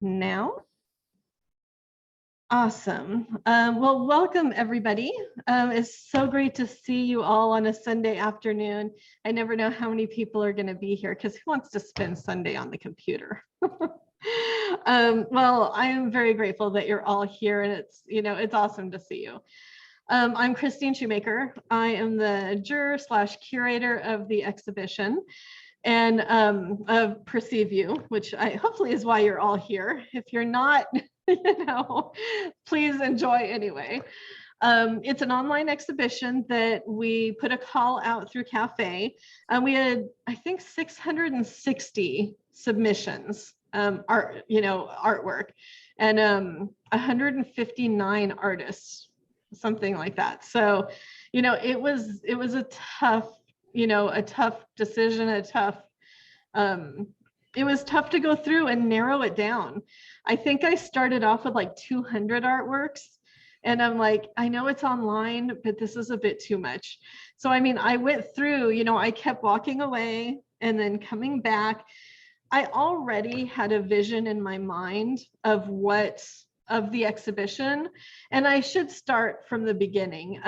Now. Awesome. Well, welcome everybody. It's so great to see you all on a Sunday afternoon. I never know how many people are going to be here because who wants to spend Sunday on the computer? Well, I am very grateful that you're all here, and it's awesome to see you. I'm Christine Shoemaker. I am the juror/curator of the exhibition and of Perceive You, which hopefully is why you're all here. If you're not, please enjoy anyway. It's an online exhibition that we put a call out through Cafe. We had, I think, 660 submissions, artwork, and 159 artists, something like that. So, it was a tough, a tough decision, it was tough to go through and narrow it down. I think I started off with like 200 artworks, and I'm like, I know it's online, but this is a bit too much. So, I went through, I kept walking away and then coming back. I already had a vision in my mind of the exhibition, and I should start from the beginning.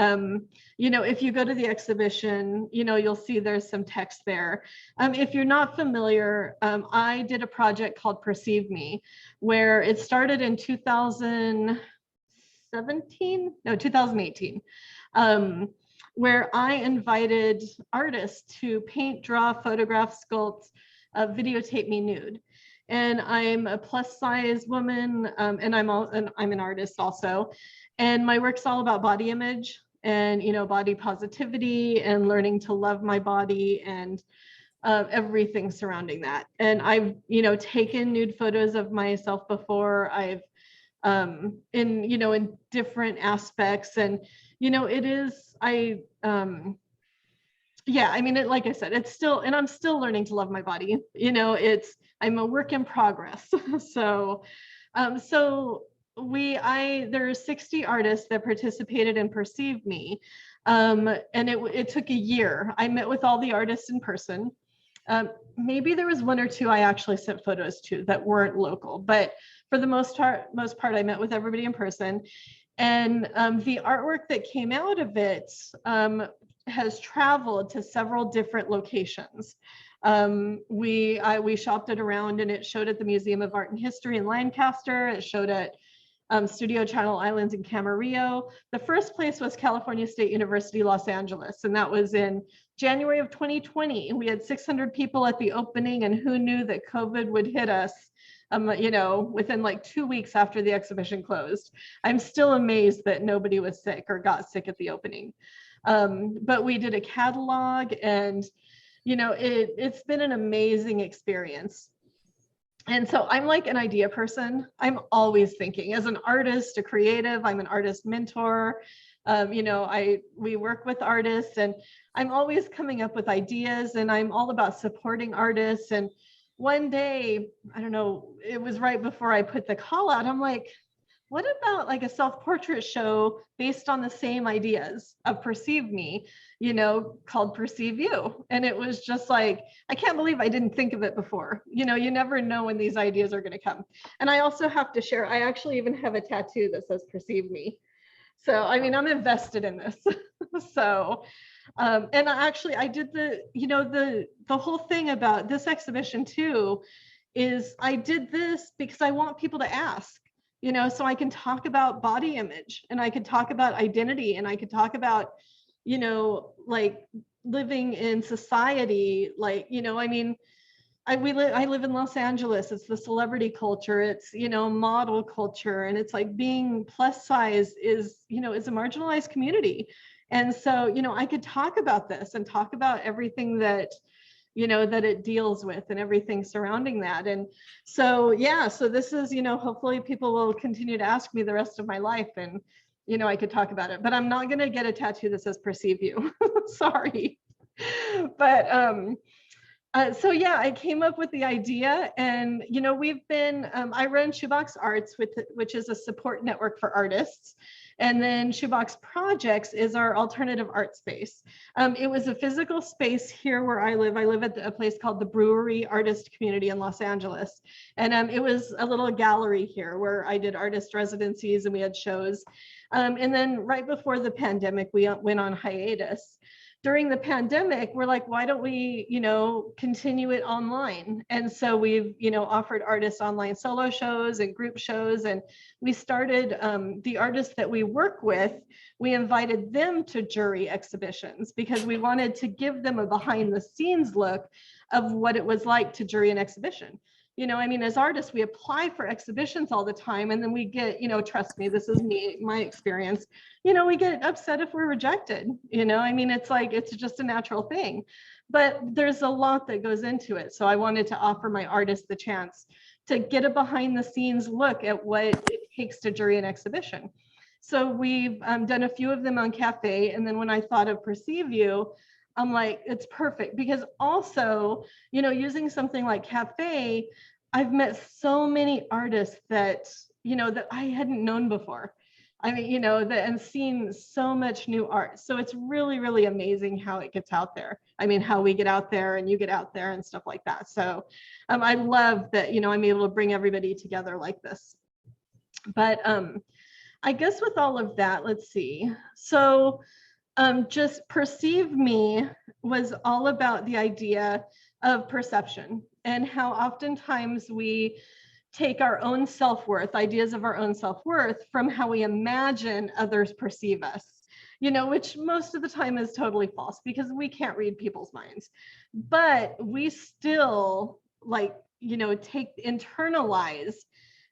If you go to the exhibition, you'll see there's some text there. If you're not familiar, I did a project called Perceive Me, where it started in 2018, where I invited artists to paint, draw, photograph, sculpt, videotape me nude. And I'm a plus size woman, and I'm an artist also. And my work's all about body image and, body positivity and learning to love my body and everything surrounding that. And I've, taken nude photos of myself before. I've in different aspects, and, like I said, it's still, and I'm still learning to love my body. I'm a work in progress. So there are 60 artists that participated in Perceive Me. And it took a year. I met with all the artists in person. Maybe there was one or two I actually sent photos to that weren't local, but for the most part, I met with everybody in person. And the artwork that came out of it has traveled to several different locations. We shopped it around, and it showed at the Museum of Art and History in Lancaster. It showed at Studio Channel Islands in Camarillo. The first place was California State University, Los Angeles, and that was in January of 2020. We had 600 people at the opening, and who knew that COVID would hit us, within like 2 weeks after the exhibition closed. I'm still amazed that nobody was sick or got sick at the opening. But we did a catalog, and it's been an amazing experience. And so I'm like an idea person. I'm always thinking as an artist, a creative. I'm an artist mentor. We work with artists, and I'm always coming up with ideas, and I'm all about supporting artists. And one day, I don't know, it was right before I put the call out, I'm like, what about like a self-portrait show based on the same ideas of Perceive Me, called Perceive You? And it was just like, I can't believe I didn't think of it before. You never know when these ideas are going to come. And I also have to share, I actually even have a tattoo that says Perceive Me. So, I'm invested in this. So, and I did the whole thing about this exhibition too, is I did this because I want people to ask. So I can talk about body image, and I could talk about identity, and I could talk about, like living in society, like, I live in Los Angeles. It's the celebrity culture. It's, model culture. And it's like being plus size is a marginalized community. And so, I could talk about this and talk about everything that, that it deals with and everything surrounding that. And so, yeah, so this is, hopefully people will continue to ask me the rest of my life, and, I could talk about it, but I'm not going to get a tattoo that says Perceive You. Sorry. But So yeah, I came up with the idea, and we've been. I run Shoebox Arts, which is a support network for artists, and then Shoebox Projects is our alternative art space. It was a physical space here where I live. I live at a place called the Brewery Artist Community in Los Angeles, and it was a little gallery here where I did artist residencies and we had shows. And then right before the pandemic, we went on hiatus. During the pandemic, we're like, why don't we, continue it online? And so we've, offered artists online solo shows and group shows. And we started the artists that we work with, we invited them to jury exhibitions because we wanted to give them a behind the scenes look of what it was like to jury an exhibition. As artists, we apply for exhibitions all the time, and then we get, trust me, this is my experience, we get upset if we're rejected. It's just a natural thing, but there's a lot that goes into it. So I wanted to offer my artists the chance to get a behind the scenes look at what it takes to jury an exhibition. So we've done a few of them on Cafe, and then when I thought of Perceive You, I'm like, it's perfect because also, using something like Cafe, I've met so many artists that, that I hadn't known before. And seen so much new art. So it's really, really amazing how it gets out there. How we get out there and you get out there and stuff like that. So I love that, I'm able to bring everybody together like this. But I guess with all of that, let's see. So just Perceive Me was all about the idea of perception and how oftentimes we take our own self-worth, ideas of our own self-worth from how we imagine others perceive us, which most of the time is totally false because we can't read people's minds. But we still internalize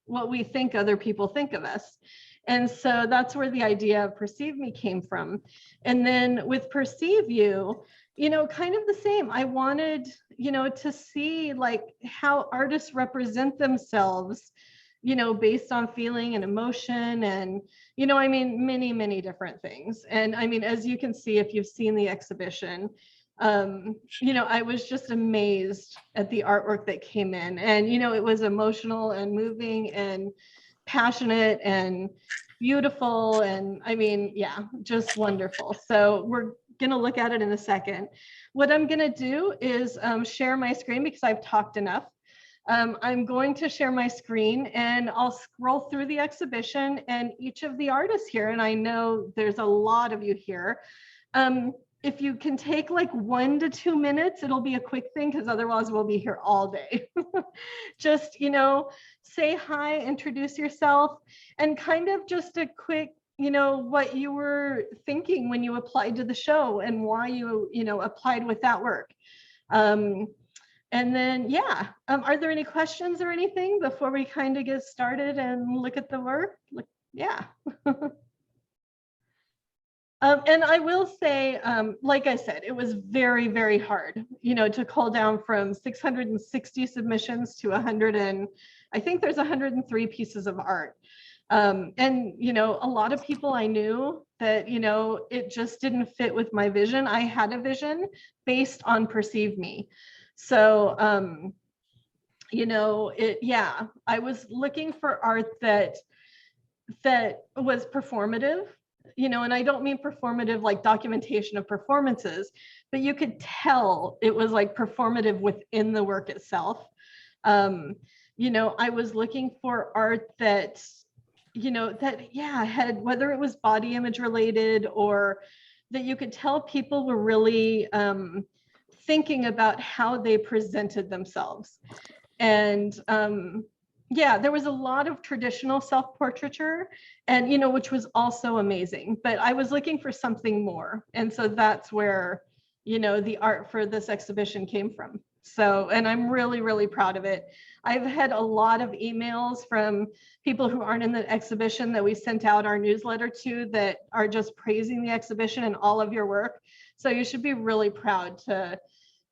what we think other people think of us. And so that's where the idea of Perceive Me came from. And then with Perceive You, kind of the same. I wanted, to see how artists represent themselves, based on feeling and emotion and, many, many different things. And as you can see, if you've seen the exhibition, I was just amazed at the artwork that came in. And, it was emotional and moving and passionate and beautiful. And yeah, just wonderful. So we're going to look at it in a second. What I'm going to do is share my screen because I've talked enough. I'm going to share my screen and I'll scroll through the exhibition and each of the artists here. And I know there's a lot of you here. If you can take 1 to 2 minutes, it'll be a quick thing because otherwise we'll be here all day. Just, say hi, introduce yourself, and kind of just a quick, what you were thinking when you applied to the show and why you, applied with that work. And then, yeah, are there any questions or anything before we kind of get started and look at the work? Yeah. And I will say, like I said, it was very, very hard, to cull down from 660 submissions to 100 and I think there's 103 pieces of art. And, a lot of people I knew that, it just didn't fit with my vision. I had a vision based on Perceive Me. So, yeah, I was looking for art that was performative. And I don't mean performative like documentation of performances, but you could tell it was performative within the work itself. I was looking for art that, had, whether it was body image related or that you could tell people were really thinking about how they presented themselves. And yeah, there was a lot of traditional self-portraiture and, which was also amazing, but I was looking for something more. And so that's where, the art for this exhibition came from. So, and I'm really, really proud of it. I've had a lot of emails from people who aren't in the exhibition that we sent out our newsletter to that are just praising the exhibition and all of your work. So you should be really proud to,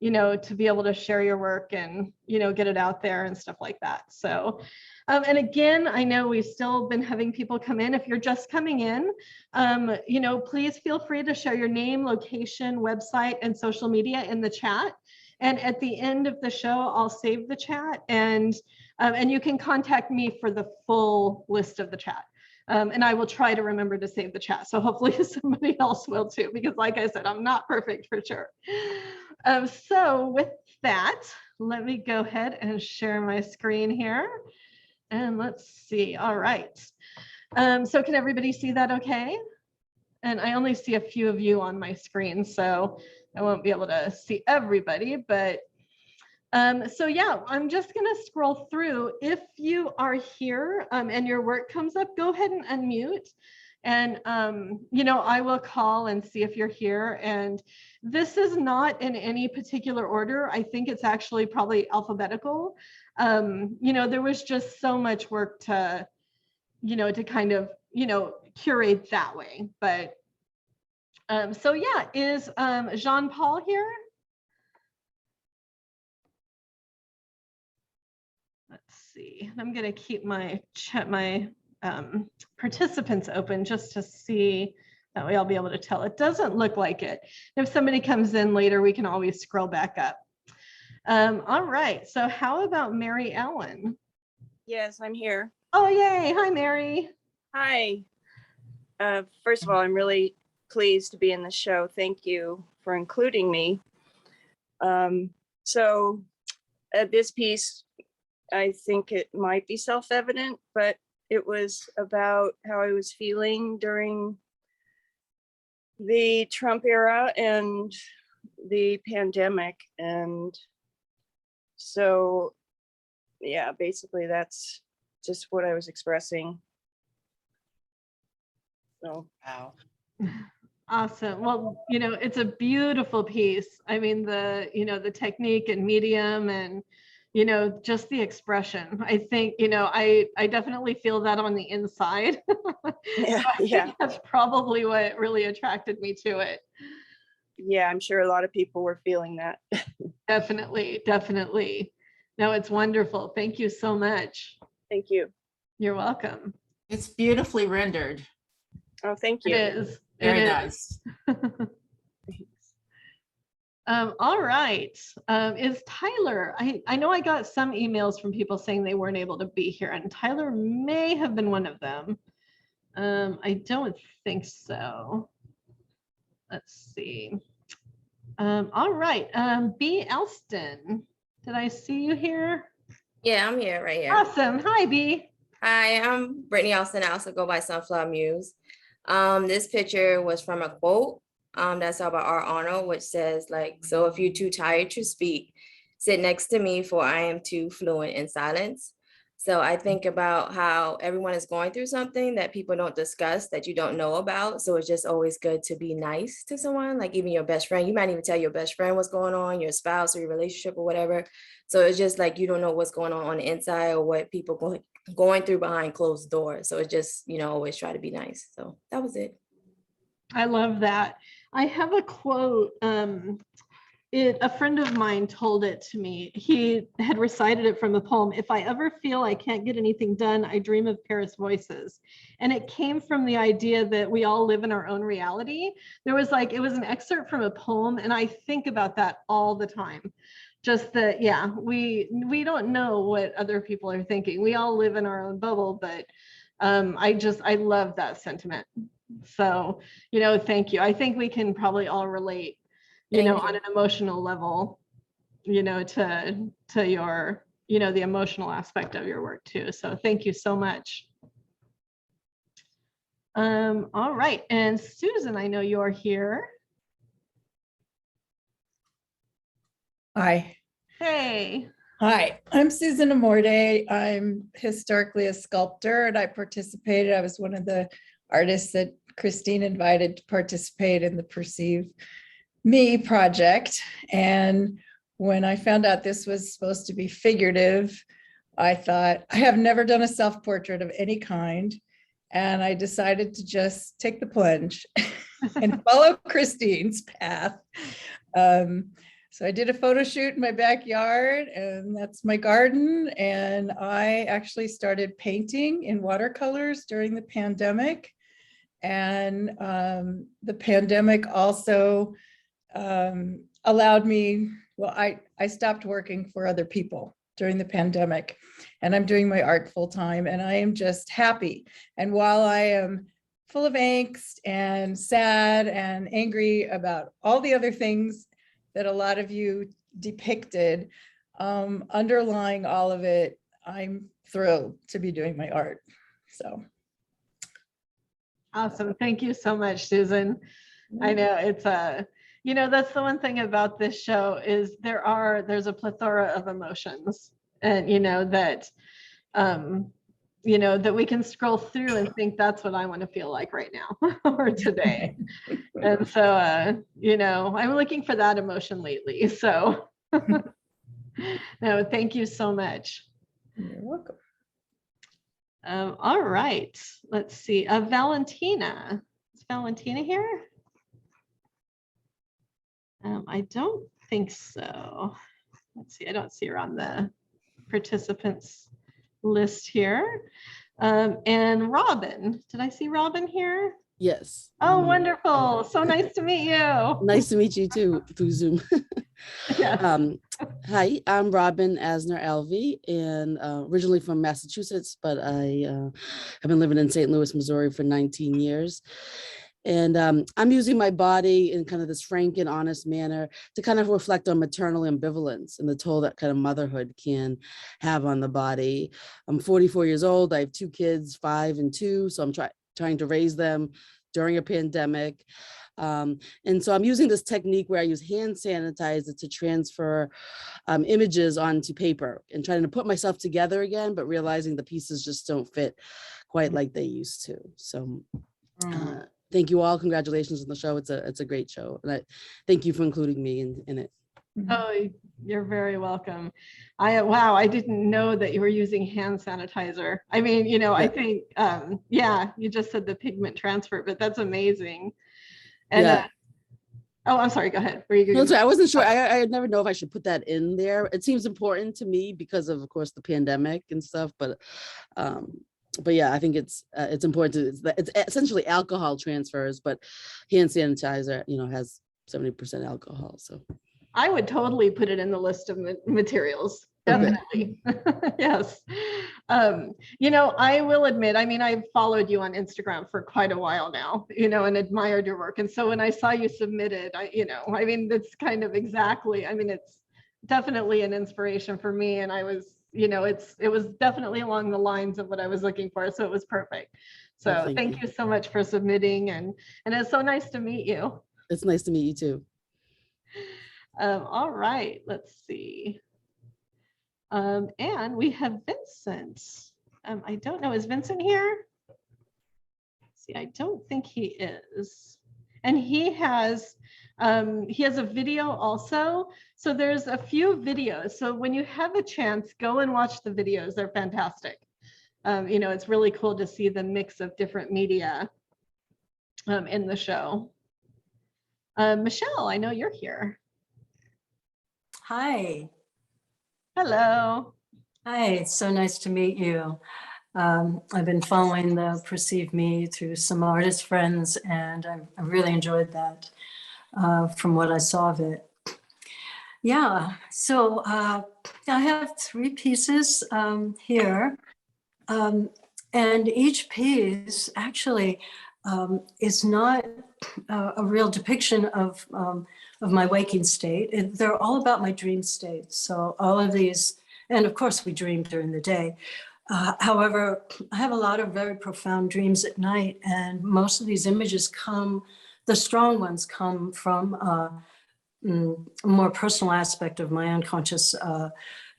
to be able to share your work and, get it out there and stuff like that. So, and again, I know we've still been having people come in. If you're just coming in, please feel free to share your name, location, website, and social media in the chat. And at the end of the show, I'll save the chat, and you can contact me for the full list of the chat. And I will try to remember to save the chat. So hopefully somebody else will too, because like I said, I'm not perfect for sure. So with that, let me go ahead and share my screen here. And let's see. All right. So can everybody see that okay? And I only see a few of you on my screen, so I won't be able to see everybody, but so yeah, I'm just gonna scroll through. If you are here and your work comes up, go ahead and unmute. And I will call and see if you're here. And this is not in any particular order. I think it's actually probably alphabetical. There was just so much work to kind of, curate that way. But so yeah, is Jean-Paul here? Let's see. I'm going to keep my participants open just to see. That way I'll be able to tell. It doesn't look like it. If somebody comes in later, we can always scroll back up. All right. So how about Mary Ellen? Yes, I'm here. Oh, yay. Hi, Mary. Hi. First of all, I'm really pleased to be in the show. Thank you for including me. So this piece, I think it might be self-evident, but it was about how I was feeling during the Trump era and the pandemic. And so, yeah, basically that's just what I was expressing. So, wow. Awesome. Well, it's a beautiful piece. I mean, the technique and medium and, just the expression. I think, I definitely feel that on the inside. yeah, So I think that's probably what really attracted me to it. Yeah, I'm sure a lot of people were feeling that. Definitely, definitely. No, it's wonderful. Thank you so much. Thank you. You're welcome. It's beautifully rendered. Oh, thank you. It is. Very nice. All right. Is Tyler, I know I got some emails from people saying they weren't able to be here, and Tyler may have been one of them. I don't think so. Let's see. All right. B. Alston, did I see you here? Yeah, I'm here, right here. Awesome. Hi, B. Hi, I'm Brittany Alston. I also go by Sunflower Muse. This picture was from a quote that's about R. Arnold, which says, like, so if you're too tired to speak, sit next to me, for I am too fluent in silence. So I think about how everyone is going through something that people don't discuss, that you don't know about. So it's just always good to be nice to someone, like even your best friend. You might even tell your best friend what's going on, your spouse or your relationship or whatever. So it's just like, you don't know what's going on the inside or what people going through behind closed doors. So it's just, always try to be nice. So that was it. I love that. I have a quote. A friend of mine told it to me. He had recited it from a poem. If I ever feel I can't get anything done, I dream of Paris voices. And it came from the idea that we all live in our own reality. It was an excerpt from a poem. And I think about that all the time. Just that, yeah, we don't know what other people are thinking. We all live in our own bubble, but I love that sentiment. So, thank you. I think we can probably all relate, on an emotional level, to your, the emotional aspect of your work too. So thank you so much. All right. And Susan, I know you're here. Hi. Hey. Hi, I'm Susan Amorde. I'm historically a sculptor, and I was one of the artists that Christine invited to participate in the Perceive Me project. And when I found out this was supposed to be figurative, I thought, I have never done a self-portrait of any kind. And I decided to just take the plunge and follow Christine's path. So I did a photo shoot in my backyard, and that's my garden. And I actually started painting in watercolors during the pandemic. And the pandemic also allowed me, well, I stopped working for other people during the pandemic, and I'm doing my art full time, and I am just happy. And while I am full of angst and sad and angry about all the other things that a lot of you depicted, underlying all of it, I'm thrilled to be doing my art. So. Awesome. Thank you so much, Susan. I know it's that's the one thing about this show is there's a plethora of emotions, and that that we can scroll through and think that's what I want to feel like right now or today. And so I'm looking for that emotion lately. So no, thank you so much. You're welcome. All right, let's see. Valentina. Is Valentina here? I don't think so. Let's see. I don't see her on the participants list here. And Robin. Did I see Robin here? Yes. Oh, wonderful. So nice to meet you. Nice to meet you too through Zoom. Yes. Hi, I'm Robin Assner-Alvey, and originally from Massachusetts, but I have been living in St. Louis, Missouri for 19 years. And I'm using my body in kind of this frank and honest manner to kind of reflect on maternal ambivalence and the toll that kind of motherhood can have on the body. I'm 44 years old. I have 2 kids, 5 and 2. So I'm trying to raise them during a pandemic. And so I'm using this technique where I use hand sanitizer to transfer images onto paper and trying to put myself together again, but realizing the pieces just don't fit quite like they used to. So thank you all. Congratulations on the show. It's a great show. And I thank you for including me in it. Oh, you're very welcome. Wow, I didn't know that you were using hand sanitizer. I mean, I think, you just said the pigment transfer, but that's amazing. And oh, I'm sorry, go ahead. Were you No, sorry, I wasn't sure. I never know if I should put that in there. It seems important to me because of course, the pandemic and stuff, but yeah, I think it's important it's essentially alcohol transfers, but hand sanitizer, has 70% alcohol. So I would totally put it in the list of materials. Definitely. Yes. I will admit, I mean, I've followed you on Instagram for quite a while now, and admired your work. And so when I saw you submitted, that's kind of exactly, it's definitely an inspiration for me. And I was, it was definitely along the lines of what I was looking for. So it was perfect. So thank you so much for submitting. And it's so nice to meet you. It's nice to meet you too. All right, let's see. And we have Vincent. I don't know, is Vincent here? See, I don't think he is. And he has a video also. So there's a few videos. So when you have a chance, go and watch the videos. They're fantastic. It's really cool to see the mix of different media in the show. Michelle, I know you're here. Hi. Hello. Hi, it's so nice to meet you. I've been following the Perceive Me through some artist friends, and I really enjoyed that from what I saw of it. Yeah, so I have 3 pieces here, and each piece actually is not a real depiction of my waking state. They're all about my dream states. So all of these, and of course we dream during the day. However, I have a lot of very profound dreams at night, and most of these images the strong ones come from a more personal aspect of my unconscious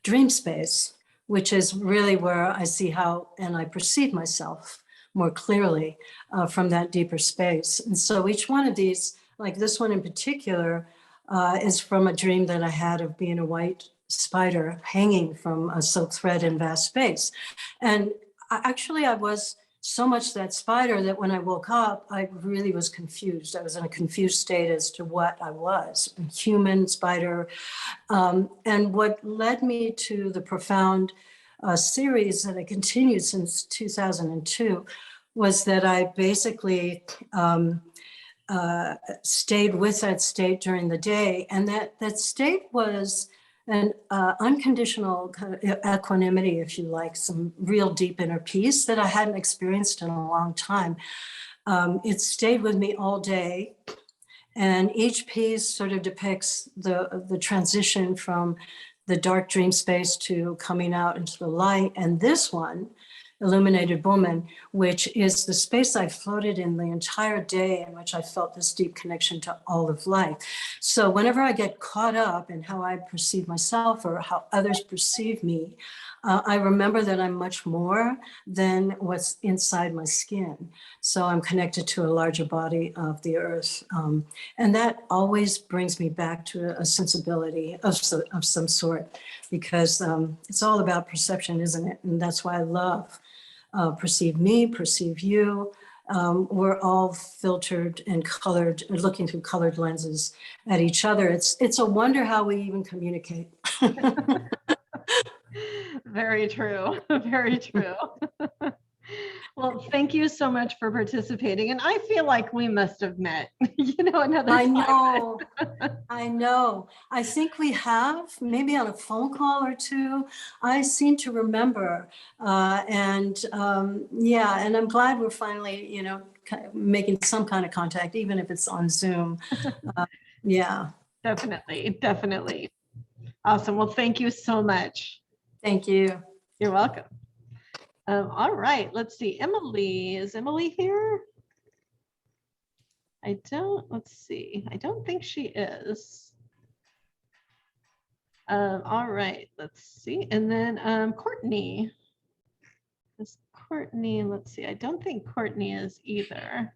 dream space, which is really where I see how and I perceive myself more clearly from that deeper space. And so each one of these, like this one in particular, is from a dream that I had of being a white spider hanging from a silk thread in vast space. And I was so much that spider that when I woke up, I really was confused. I was in a confused state as to what I was, a human, spider. And what led me to the profound series that I continued since 2002 was that I basically stayed with that state during the day. And that state was an unconditional kind of equanimity, if you like, some real deep inner peace that I hadn't experienced in a long time. It stayed with me all day. And each piece sort of depicts the transition from the dark dream space to coming out into the light. And this one, Illuminated Woman, which is the space I floated in the entire day, in which I felt this deep connection to all of life. So whenever I get caught up in how I perceive myself or how others perceive me, I remember that I'm much more than what's inside my skin. So I'm connected to a larger body of the earth. And that always brings me back to a sensibility of some sort, because it's all about perception, isn't it? And that's why I love Perceive Me, Perceive You. We're all filtered and colored, looking through colored lenses at each other. It's a wonder how we even communicate. Very true. Very true. Well, thank you so much for participating. And I feel like we must have met, another I time. know, I know. I think we have, maybe on a phone call or two. I seem to remember. And I'm glad we're finally, kind of making some kind of contact, even if it's on Zoom. Yeah. Definitely. Definitely. Awesome. Well, thank you so much. Thank you. You're welcome. All right, let's see. Emily, is Emily here? Let's see. I don't think she is. All right, let's see. And then Courtney. Is Courtney, let's see. I don't think Courtney is either.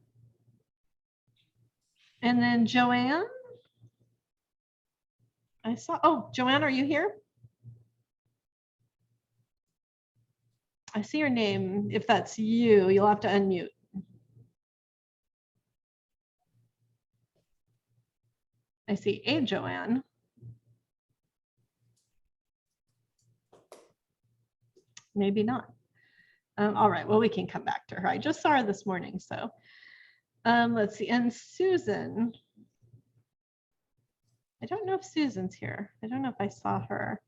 And then Joanne. Joanne, are you here? I see your name. If that's you, you'll have to unmute. I see a Joanne. Maybe not. All right, well, we can come back to her. I just saw her this morning, so let's see. And Susan. I don't know if Susan's here. I don't know if I saw her.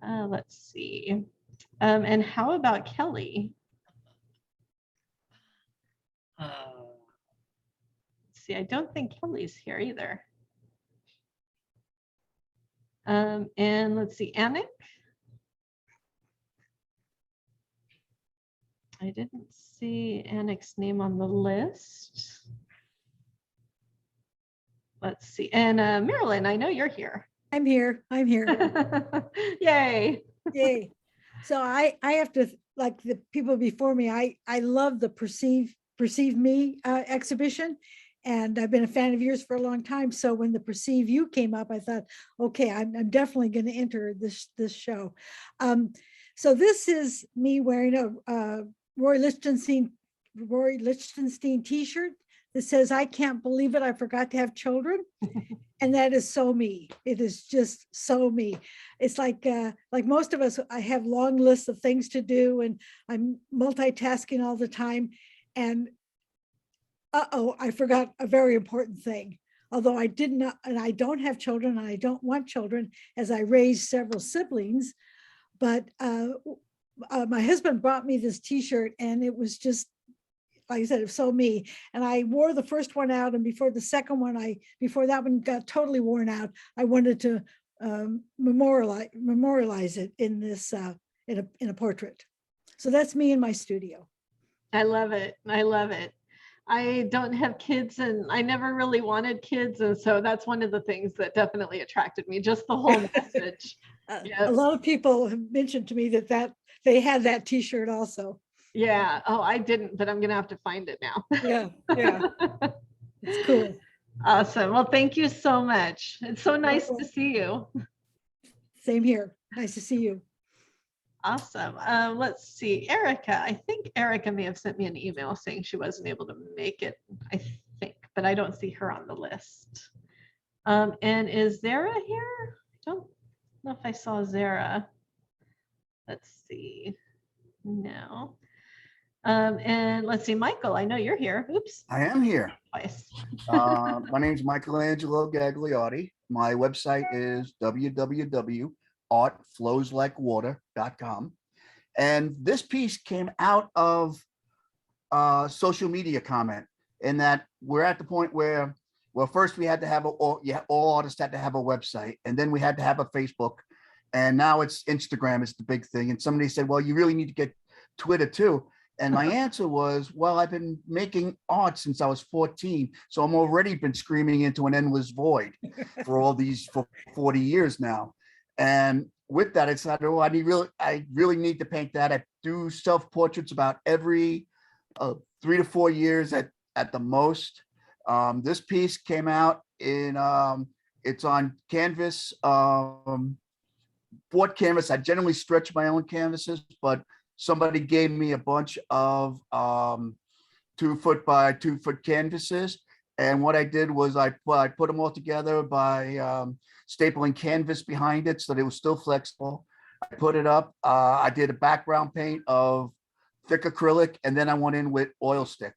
Let's see. And how about Kelly? Let's see, I don't think Kelly's here either. And let's see, Annick. I didn't see Annick's name on the list. Let's see, and Marilyn, I know you're here. I'm here. Yay. Yay. So I have to, like the people before me, I love the Perceive Me exhibition. And I've been a fan of yours for a long time. So when the Perceive You came up, I thought, okay, I'm definitely going to enter this show. So this is me wearing a Roy Lichtenstein t-shirt that says, "I can't believe it, I forgot to have children." And that is so me. It is just so me. It's like most of us, I have long lists of things to do and I'm multitasking all the time. And I forgot a very important thing. Although I did not, and I don't have children and I don't want children, as I raised several siblings, but my husband brought me this t-shirt and it was just, like I said, it was so me. And I wore the first one out, and before the second one, before that one got totally worn out, I wanted to memorialize it in this in a portrait. So that's me in my studio. I love it. I love it. I don't have kids and I never really wanted kids. And so that's one of the things that definitely attracted me, just the whole message. A lot of people have mentioned to me that they had that t-shirt also. Yeah. Oh, I didn't, but I'm going to have to find it now. Yeah. It's cool. Awesome. Well, thank you so much. It's so nice to see you. Same here. Nice to see you. Awesome. Let's see. Erica. I think Erica may have sent me an email saying she wasn't able to make it, I think, but I don't see her on the list. And is Zara here? I don't know if I saw Zara. Let's see. No. And let's see, Michael, I know you're here. Oops, I am here. twice. My name is Michelangelo Gagliotti. My website is www.artflowslikewater.com. And this piece came out of social media comment, in that we're at the point where, well, first we had to have all artists had to have a website, and then we had to have a Facebook, and now it's Instagram is the big thing. And somebody said, well, you really need to get Twitter too. And my answer was, well, I've been making art since I was 14. So I'm already been screaming into an endless void for 40 years now. And with that, I said, oh, I really need to paint that. I do self-portraits about every 3 to 4 years at the most. This piece came out in, it's on canvas, board canvas. I generally stretch my own canvases, but somebody gave me a bunch of 2 foot by 2 foot canvases. And what I did was I put them all together by stapling canvas behind it so that it was still flexible. I put it up. I did a background paint of thick acrylic, and then I went in with oil stick.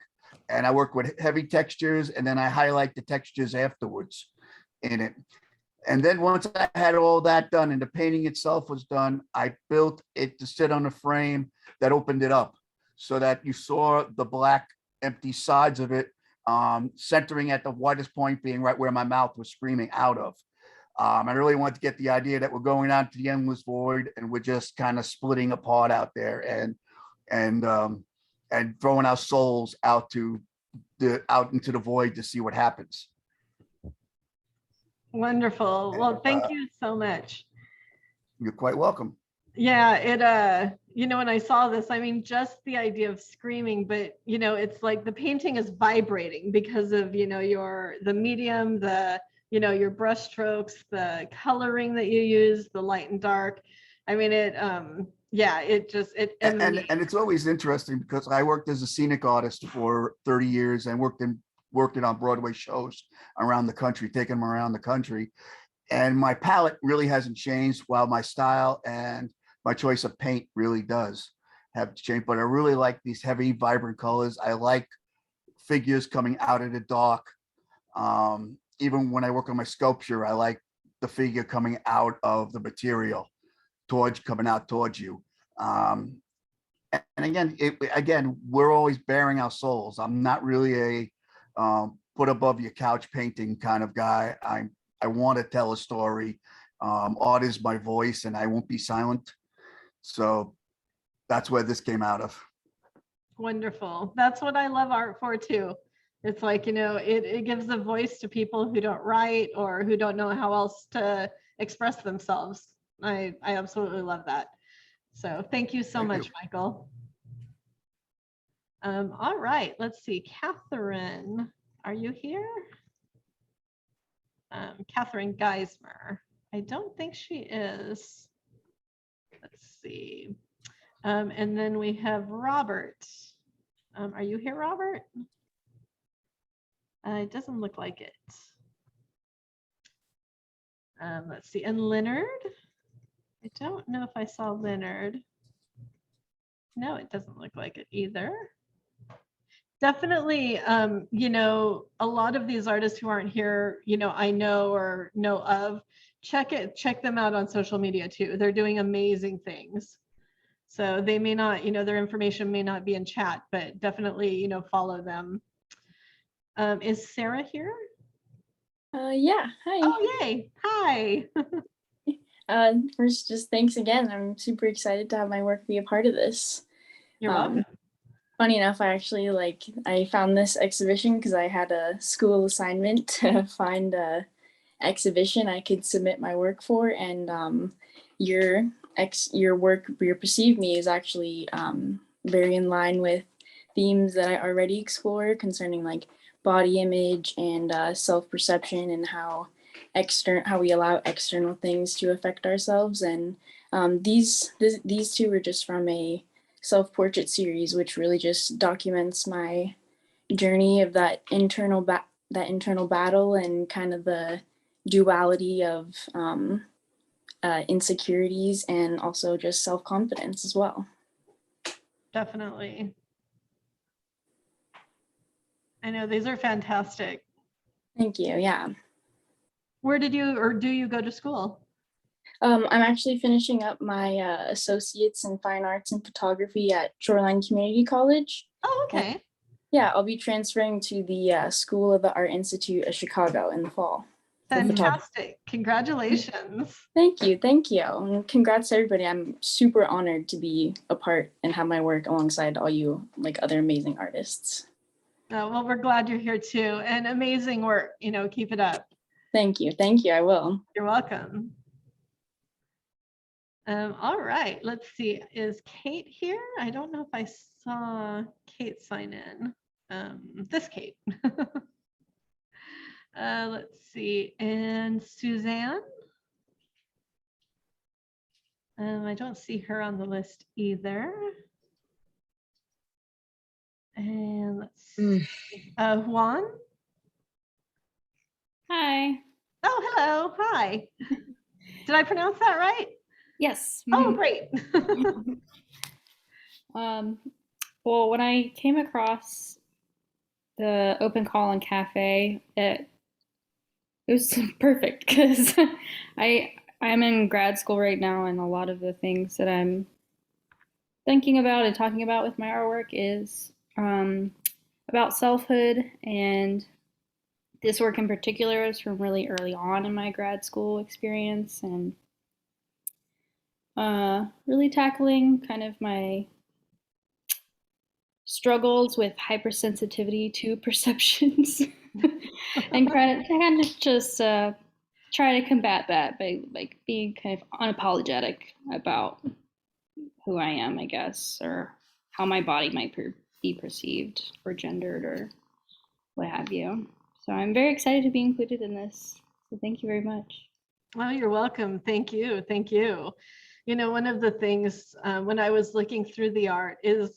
And I work with heavy textures, and then I highlight the textures afterwards in it. And then once I had all that done and the painting itself was done, I built it to sit on a frame that opened it up so that you saw the black empty sides of it, centering at the widest point being right where my mouth was screaming out of. I really wanted to get the idea that we're going out to the endless void and we're just kind of splitting apart out there and throwing our souls out into the void to see what happens. Wonderful. Well, thank you so much. You're quite welcome. Yeah, it when I saw this, I mean, just the idea of screaming, but it's like the painting is vibrating because of the medium, your brush strokes, the coloring that you use, the light and dark. I mean, and it's always interesting because I worked as a scenic artist for 30 years and worked on Broadway shows around the country, taking them around the country. And my palette really hasn't changed, while my style and my choice of paint really does have changed. But I really like these heavy, vibrant colors. I like figures coming out of the dark. Even when I work on my sculpture, I like the figure coming out of the material, coming out towards you. And again, we're always bearing our souls. I'm not really a put above your couch painting kind of guy. I want to tell a story. Art is my voice, and I won't be silent. So that's where this came out of. Wonderful. That's what I love art for too. It's like, it gives a voice to people who don't write or who don't know how else to express themselves. I absolutely love that. So thank you so much, Michael. All right, let's see. Kathryn, are you here? Kathryn Geismar. I don't think she is. Let's see. And then we have Robert. Are you here, Robert? It doesn't look like it. Let's see. And Leonard? I don't know if I saw Leonard. No, it doesn't look like it either. Definitely, a lot of these artists who aren't here, I know or know of, check them out on social media too. They're doing amazing things. So they may not, their information may not be in chat, but definitely, follow them. Is Sarah here? Yeah, hi. Oh, yay. Hi. First, just thanks again. I'm super excited to have my work be a part of this. You're welcome. Funny enough, I found this exhibition because I had a school assignment to find a exhibition I could submit my work for, and your work, your Perceive Me, is actually very in line with themes that I already explore concerning like body image and self-perception and how we allow external things to affect ourselves. And these two were just from a self-portrait series, which really just documents my journey of that internal battle and kind of the duality of insecurities and also just self-confidence as well. Definitely. I know these are fantastic. Thank you. Yeah. Where did you or do you go to school? I'm actually finishing up my associates in fine arts and photography at Shoreline Community College. Oh, okay. Yeah, I'll be transferring to the School of the Art Institute of Chicago in the fall. Fantastic. Congratulations. Thank you. Thank you. And congrats to everybody. I'm super honored to be a part and have my work alongside all you like other amazing artists. Oh, well, we're glad you're here too. And amazing work. Keep it up. Thank you. Thank you. I will. You're welcome. All right. Let's see. Is Kate here? I don't know if I saw Kate sign in. This Kate. Let's see. And Suzanne? I don't see her on the list either. And let's see. Huan? Hi. Oh, hello. Hi. Did I pronounce that right? Yes. Oh, great. Well, when I came across the open call on cafe, it was perfect because I'm in grad school right now, and a lot of the things that I'm thinking about and talking about with my artwork is about selfhood, and this work in particular is from really early on in my grad school experience, and really tackling kind of my struggles with hypersensitivity to perceptions and kind of just try to combat that by like being kind of unapologetic about who I am, I guess, or how my body might be perceived or gendered or what have you. So I'm very excited to be included in this. So thank you very much. Well, you're welcome. Thank you. Thank you. One of the things when I was looking through the art is,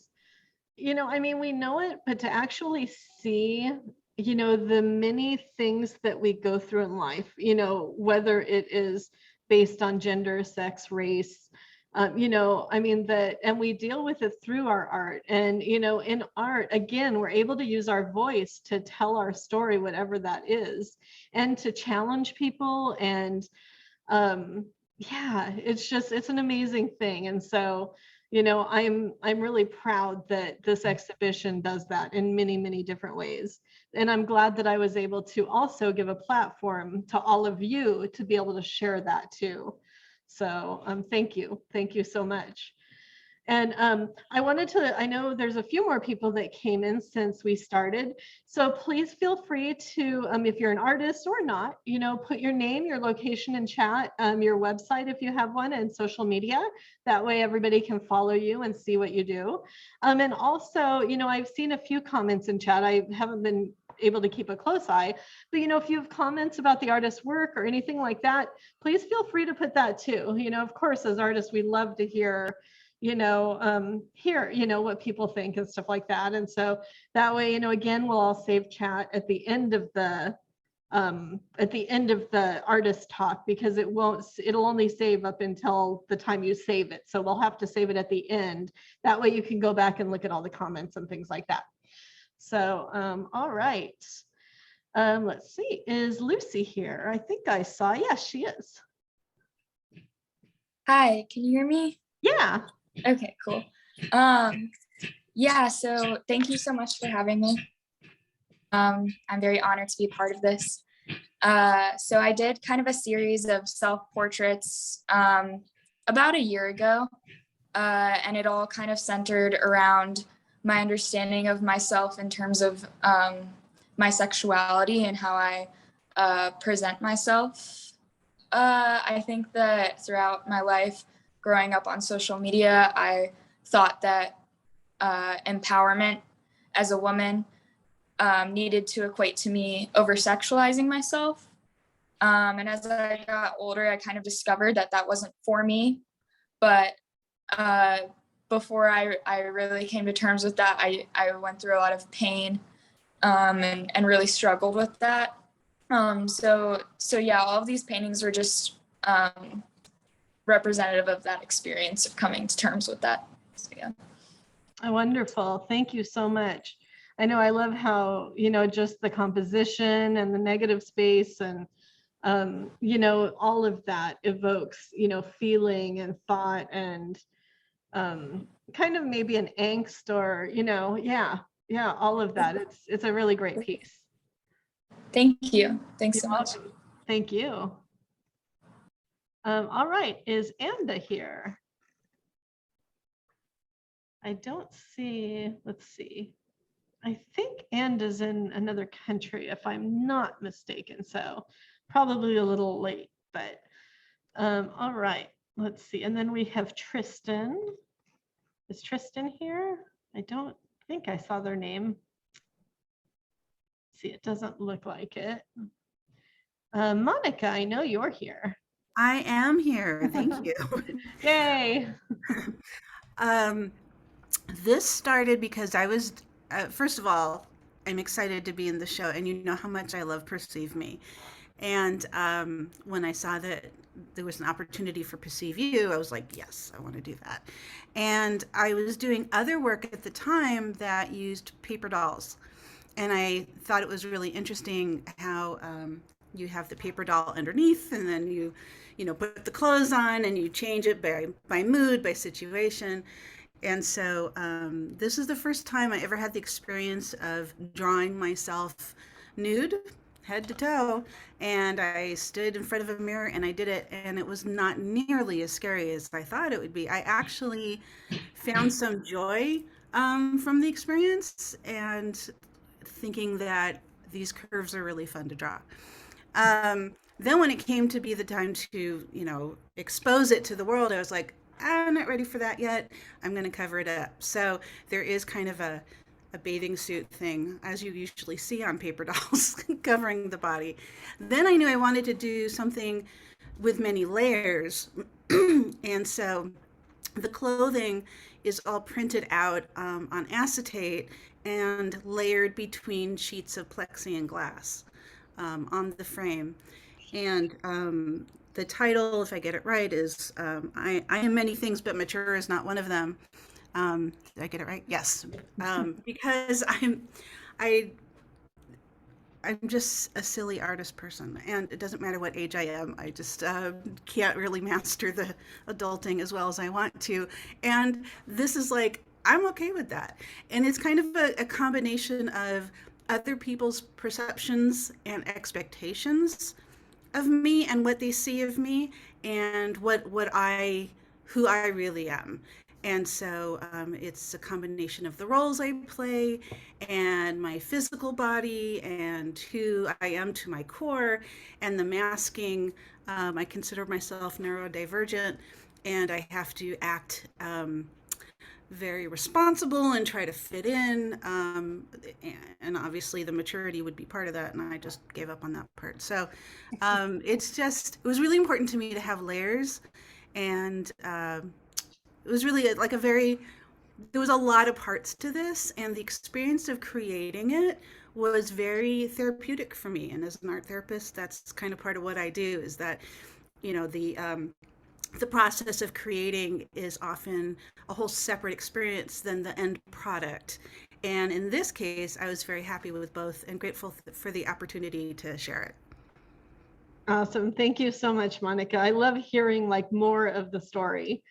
we know it, but to actually see, the many things that we go through in life, whether it is based on gender, sex, race, and we deal with it through our art. And, in art, again, we're able to use our voice to tell our story, whatever that is, and to challenge people. And yeah, it's an amazing thing. And so, I'm really proud that this exhibition does that in many, many different ways. And I'm glad that I was able to also give a platform to all of you to be able to share that too. So thank you. Thank you so much. And I know there's a few more people that came in since we started. So please feel free to, if you're an artist or not, put your name, your location in chat, your website if you have one, and social media. That way everybody can follow you and see what you do. And also, I've seen a few comments in chat. I haven't been able to keep a close eye, but if you have comments about the artist's work or anything like that, please feel free to put that too. Of course, as artists, we love to hear what people think and stuff like that. And so that way, again, we'll all save chat at the end of the artist talk, because it'll only save up until the time you save it. So we'll have to save it at the end. That way you can go back and look at all the comments and things like that. So, all right. Let's see, is Lucy here? I think I saw, yes, she is. Hi, can you hear me? Yeah. Okay, cool. Yeah, so thank you so much for having me. I'm very honored to be a part of this. So I did kind of a series of self-portraits about a year ago, and it all kind of centered around my understanding of myself in terms of my sexuality and how I present myself. I think that throughout my life, growing up on social media, I thought that empowerment as a woman needed to equate to me over-sexualizing myself. And as I got older, I kind of discovered that that wasn't for me. But before I really came to terms with that, I went through a lot of pain and really struggled with that. So yeah, all of these paintings were just representative of that experience of coming to terms with that. So, yeah. Oh, wonderful. Thank you so much. I know I love how, just the composition and the negative space and, all of that evokes, feeling and thought and kind of maybe an angst or, yeah, all of that. It's a really great piece. Thank you. Thanks so much. Thank you. All right, is Anda here? I don't see, let's see. I think Anda's in another country, if I'm not mistaken. So probably a little late, but all right, let's see. And then we have Tristan. Is Tristan here? I don't think I saw their name. See, it doesn't look like it. Monica, I know you're here. I am here. Thank you. Yay. This started because I was, first of all, I'm excited to be in the show, and you know how much I love Perceive Me. And when I saw that there was an opportunity for Perceive You, I was like, yes, I want to do that. And I was doing other work at the time that used paper dolls. And I thought it was really interesting how you have the paper doll underneath, and then you put the clothes on and you change it by mood, by situation. And so this is the first time I ever had the experience of drawing myself nude, head to toe, and I stood in front of a mirror and I did it, and it was not nearly as scary as I thought it would be. I actually found some joy from the experience, and thinking that these curves are really fun to draw. Then when it came to be the time to, expose it to the world, I was like, I'm not ready for that yet. I'm going to cover it up. So there is kind of a bathing suit thing, as you usually see on paper dolls, covering the body. Then I knew I wanted to do something with many layers. And so the clothing is all printed out on acetate and layered between sheets of plexi and glass on the frame. And the title, if I get it right, is I am many things, but mature is not one of them. Did I get it right? Yes. Because I'm just a silly artist person, and it doesn't matter what age I am. I just can't really master the adulting as well as I want to. And this is like, I'm okay with that. And it's kind of a combination of other people's perceptions and expectations of me and what they see of me and who I really am. And so it's a combination of the roles I play and my physical body and who I am to my core, and the masking. I consider myself neurodivergent, and I have to act very responsible and try to fit in. And obviously the maturity would be part of that, and I just gave up on that part. So it was really important to me to have layers, and it was really there was a lot of parts to this, and the experience of creating it was very therapeutic for me. And as an art therapist, that's kind of part of what I do, is that, the process of creating is often a whole separate experience than the end product. And in this case, I was very happy with both and grateful for the opportunity to share it. Awesome. Thank you so much, Monica. I love hearing more of the story.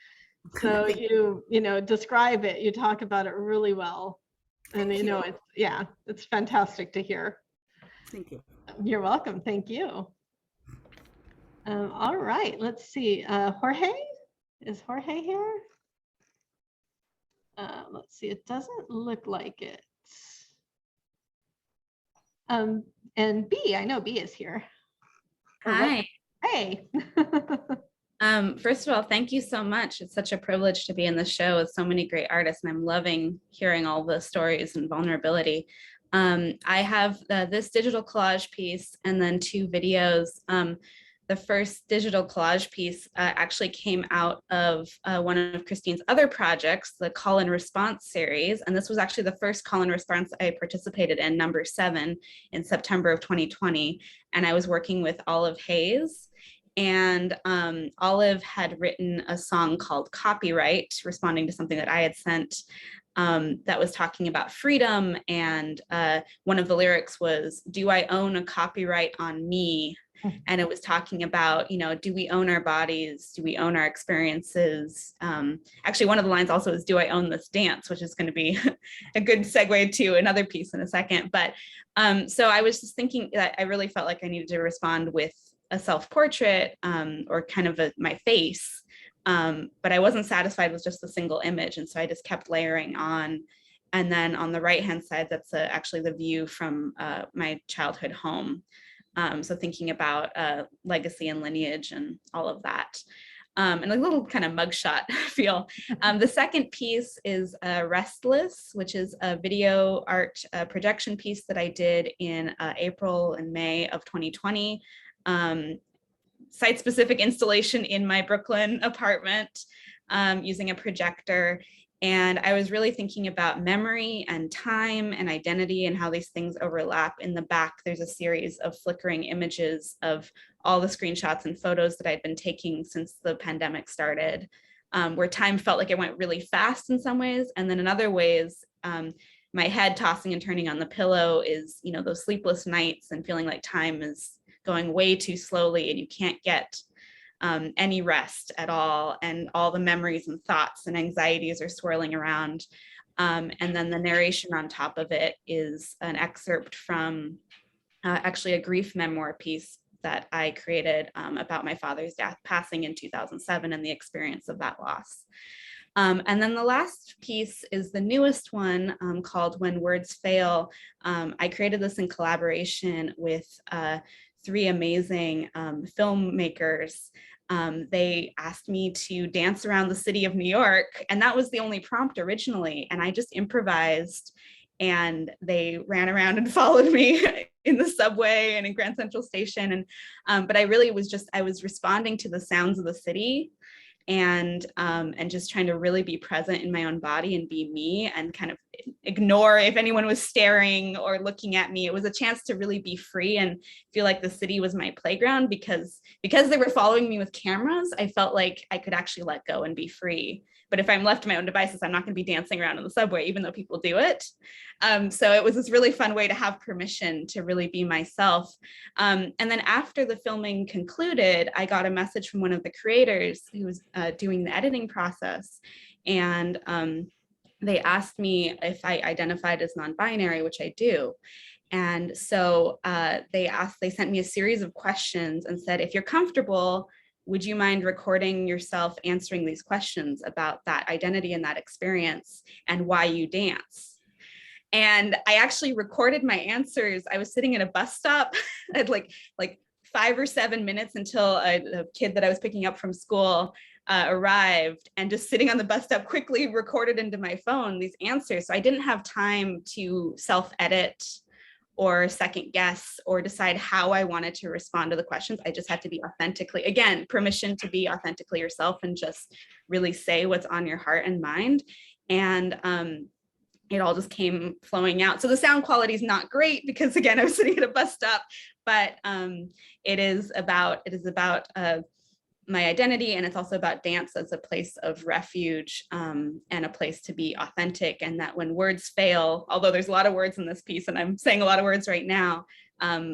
So you describe it, you talk about it really well. And it's fantastic to hear. Thank you. You're welcome. Thank you. All right, let's see. Jorge, is Jorge here? Let's see, it doesn't look like it. And B, I know B is here. Hi. Hey. First of all, thank you so much. It's such a privilege to be in the show with so many great artists, and I'm loving hearing all the stories and vulnerability. I have this digital collage piece and then 2 videos. The first digital collage piece actually came out of one of Christine's other projects, the Call and Response series. And this was actually the first call and response I participated in, number 7, in September of 2020. And I was working with Olive Hayes. And Olive had written a song called Copyright, responding to something that I had sent. that was talking about freedom. And one of the lyrics was, "Do I own a copyright on me?" And it was talking about, do we own our bodies? Do we own our experiences? Actually, one of the lines also is, "Do I own this dance?" which is going to be a good segue to another piece in a second. But so I was just thinking that I really felt like I needed to respond with a self-portrait or kind of my face. But I wasn't satisfied with just a single image. And so I just kept layering on. And then on the right-hand side, that's actually the view from my childhood home. So thinking about legacy and lineage and all of that. And a little kind of mugshot feel. The second piece is Restless, which is a video art projection piece that I did in April and May of 2020. Site-specific installation in my Brooklyn apartment using a projector. And I was really thinking about memory and time and identity and how these things overlap. In the back, there's a series of flickering images of all the screenshots and photos that I'd been taking since the pandemic started, where time felt like it went really fast in some ways. And then in other ways, my head tossing and turning on the pillow is, those sleepless nights and feeling like time is going way too slowly and you can't get any rest at all, and all the memories and thoughts and anxieties are swirling around. And then the narration on top of it is an excerpt from actually a grief memoir piece that I created about my father's passing in 2007 and the experience of that loss. And then the last piece is the newest one called When Words Fail. I created this in collaboration with 3 amazing filmmakers. They asked me to dance around the city of New York, and that was the only prompt originally. And I just improvised, and they ran around and followed me in the subway and in Grand Central Station. And but I really was I was responding to the sounds of the city, and just trying to really be present in my own body and be me and kind of ignore if anyone was staring or looking at me. It was a chance to really be free and feel like the city was my playground, because they were following me with cameras. I felt like I could actually let go and be free. But if I'm left to my own devices, I'm not going to be dancing around in the subway, even though people do it. So it was this really fun way to have permission to really be myself. And then after the filming concluded, I got a message from one of the creators who was doing the editing process. And they asked me if I identified as non-binary, which I do. And so they sent me a series of questions and said, if you're comfortable, would you mind recording yourself answering these questions about that identity and that experience and why you dance? And I actually recorded my answers. I was sitting at a bus stop at like 5 or 7 minutes until a kid that I was picking up from school arrived, and just sitting on the bus stop quickly recorded into my phone these answers. So I didn't have time to self-edit or second guess or decide how I wanted to respond to the questions. I just had to be authentically, again, permission to be authentically yourself and just really say what's on your heart and mind. And it all just came flowing out. So the sound quality is not great because, again, I was sitting at a bus stop, but it is about my identity, and it's also about dance as a place of refuge and a place to be authentic. And that when words fail, although there's a lot of words in this piece and I'm saying a lot of words right now,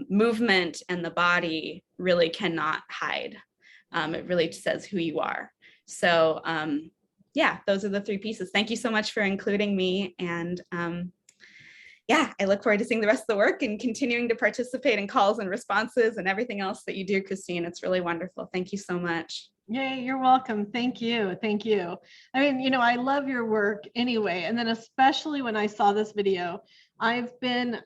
movement and the body really cannot hide. It really says who you are. So yeah, those are the 3 pieces. Thank you so much for including me. And yeah, I look forward to seeing the rest of the work and continuing to participate in calls and responses and everything else that you do, Christine. It's really wonderful. Thank you so much. Yeah, you're welcome. Thank you. Thank you. I mean, I love your work anyway. And then especially when I saw this video, I've been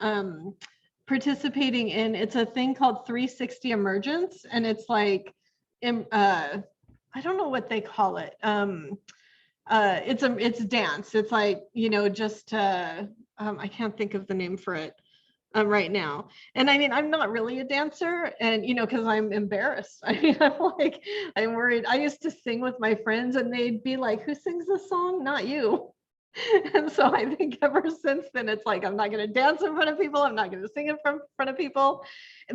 participating in, it's a thing called 360 Emergence. And it's like, I don't know what they call it. It's dance. It's like, just I can't think of the name for it right now. And I mean, I'm not really a dancer, and because I'm embarrassed. I mean, I'm worried. I used to sing with my friends and they'd be like, who sings this song? Not you. And so I think ever since then, it's like, I'm not going to dance in front of people. I'm not going to sing in front of people.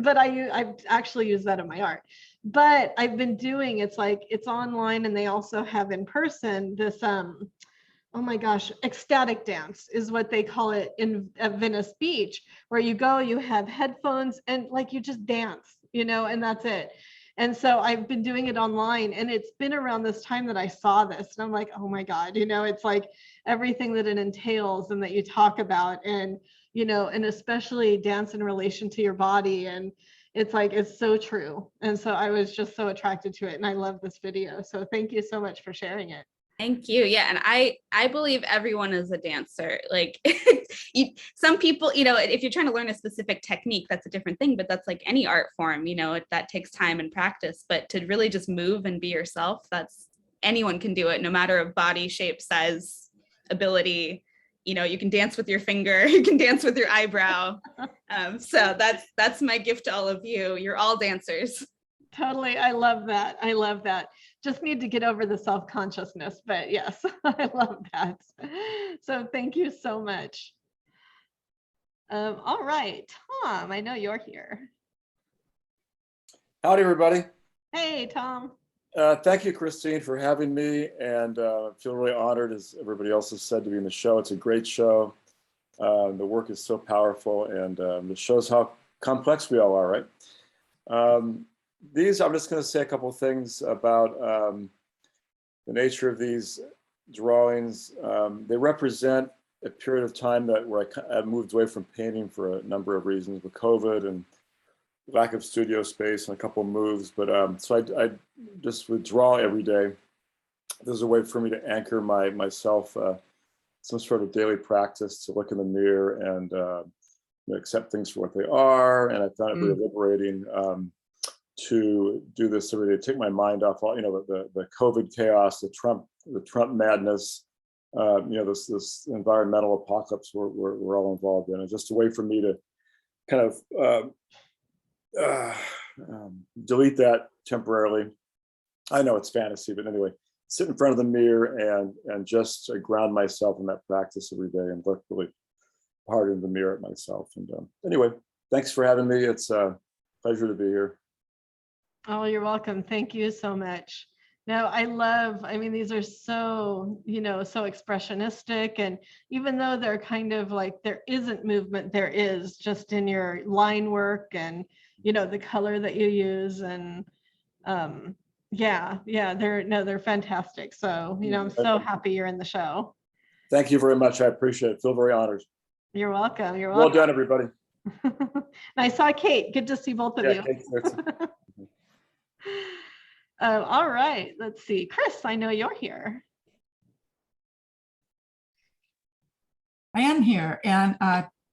But I've actually used that in my art. But I've been doing, it's like, it's online, and they also have in person this oh my gosh, ecstatic dance is what they call it at Venice Beach, where you go, you have headphones and like you just dance, and that's it. And so I've been doing it online, and it's been around this time that I saw this, and I'm like, oh my God, it's like everything that it entails and that you talk about, and and especially dance in relation to your body, and it's like, it's so true. And so I was just so attracted to it, and I love this video. So thank you so much for sharing it. Thank you. Yeah. And I believe everyone is a dancer. Like some people, if you're trying to learn a specific technique, that's a different thing, but that's like any art form, that takes time and practice. But to really just move and be yourself, anyone can do it, no matter of body shape, size, ability. You can dance with your finger, you can dance with your eyebrow. So that's my gift to all of you. You're all dancers. Totally. I love that. I love that. Just need to get over the self-consciousness, but yes, I love that. So thank you so much. All right, Tom, I know you're here. Howdy, everybody. Hey, Tom. Thank you, Christine, for having me, and I feel really honored, as everybody else has said, to be in the show. It's a great show. The work is so powerful, and it shows how complex we all are, right? I'm just going to say a couple of things about the nature of these drawings. They represent a period of time where I moved away from painting for a number of reasons, with COVID and lack of studio space and a couple of moves. But so I just would draw every day. There's a way for me to anchor myself, some sort of daily practice to look in the mirror and accept things for what they are. And I found it really liberating to do this every day, take my mind off all, the COVID chaos, the Trump madness, this environmental apocalypse we're all involved in. And just a way for me to kind of delete that temporarily. I know it's fantasy, but anyway, sit in front of the mirror and just ground myself in that practice every day and look really hard in the mirror at myself. And anyway, thanks for having me. It's a pleasure to be here. Oh, you're welcome. Thank you so much. No, I mean, these are so, so expressionistic. And even though they're kind of like, there isn't movement, there is just in your line work and, the color that you use. And they're fantastic. So, I'm so happy you're in the show. Thank you very much. I appreciate it. Feel very honored. You're welcome. You're welcome. Well done, everybody. And I saw Kate. Good to see both of you. All right, let's see. Chris, I know you're here. I am here. And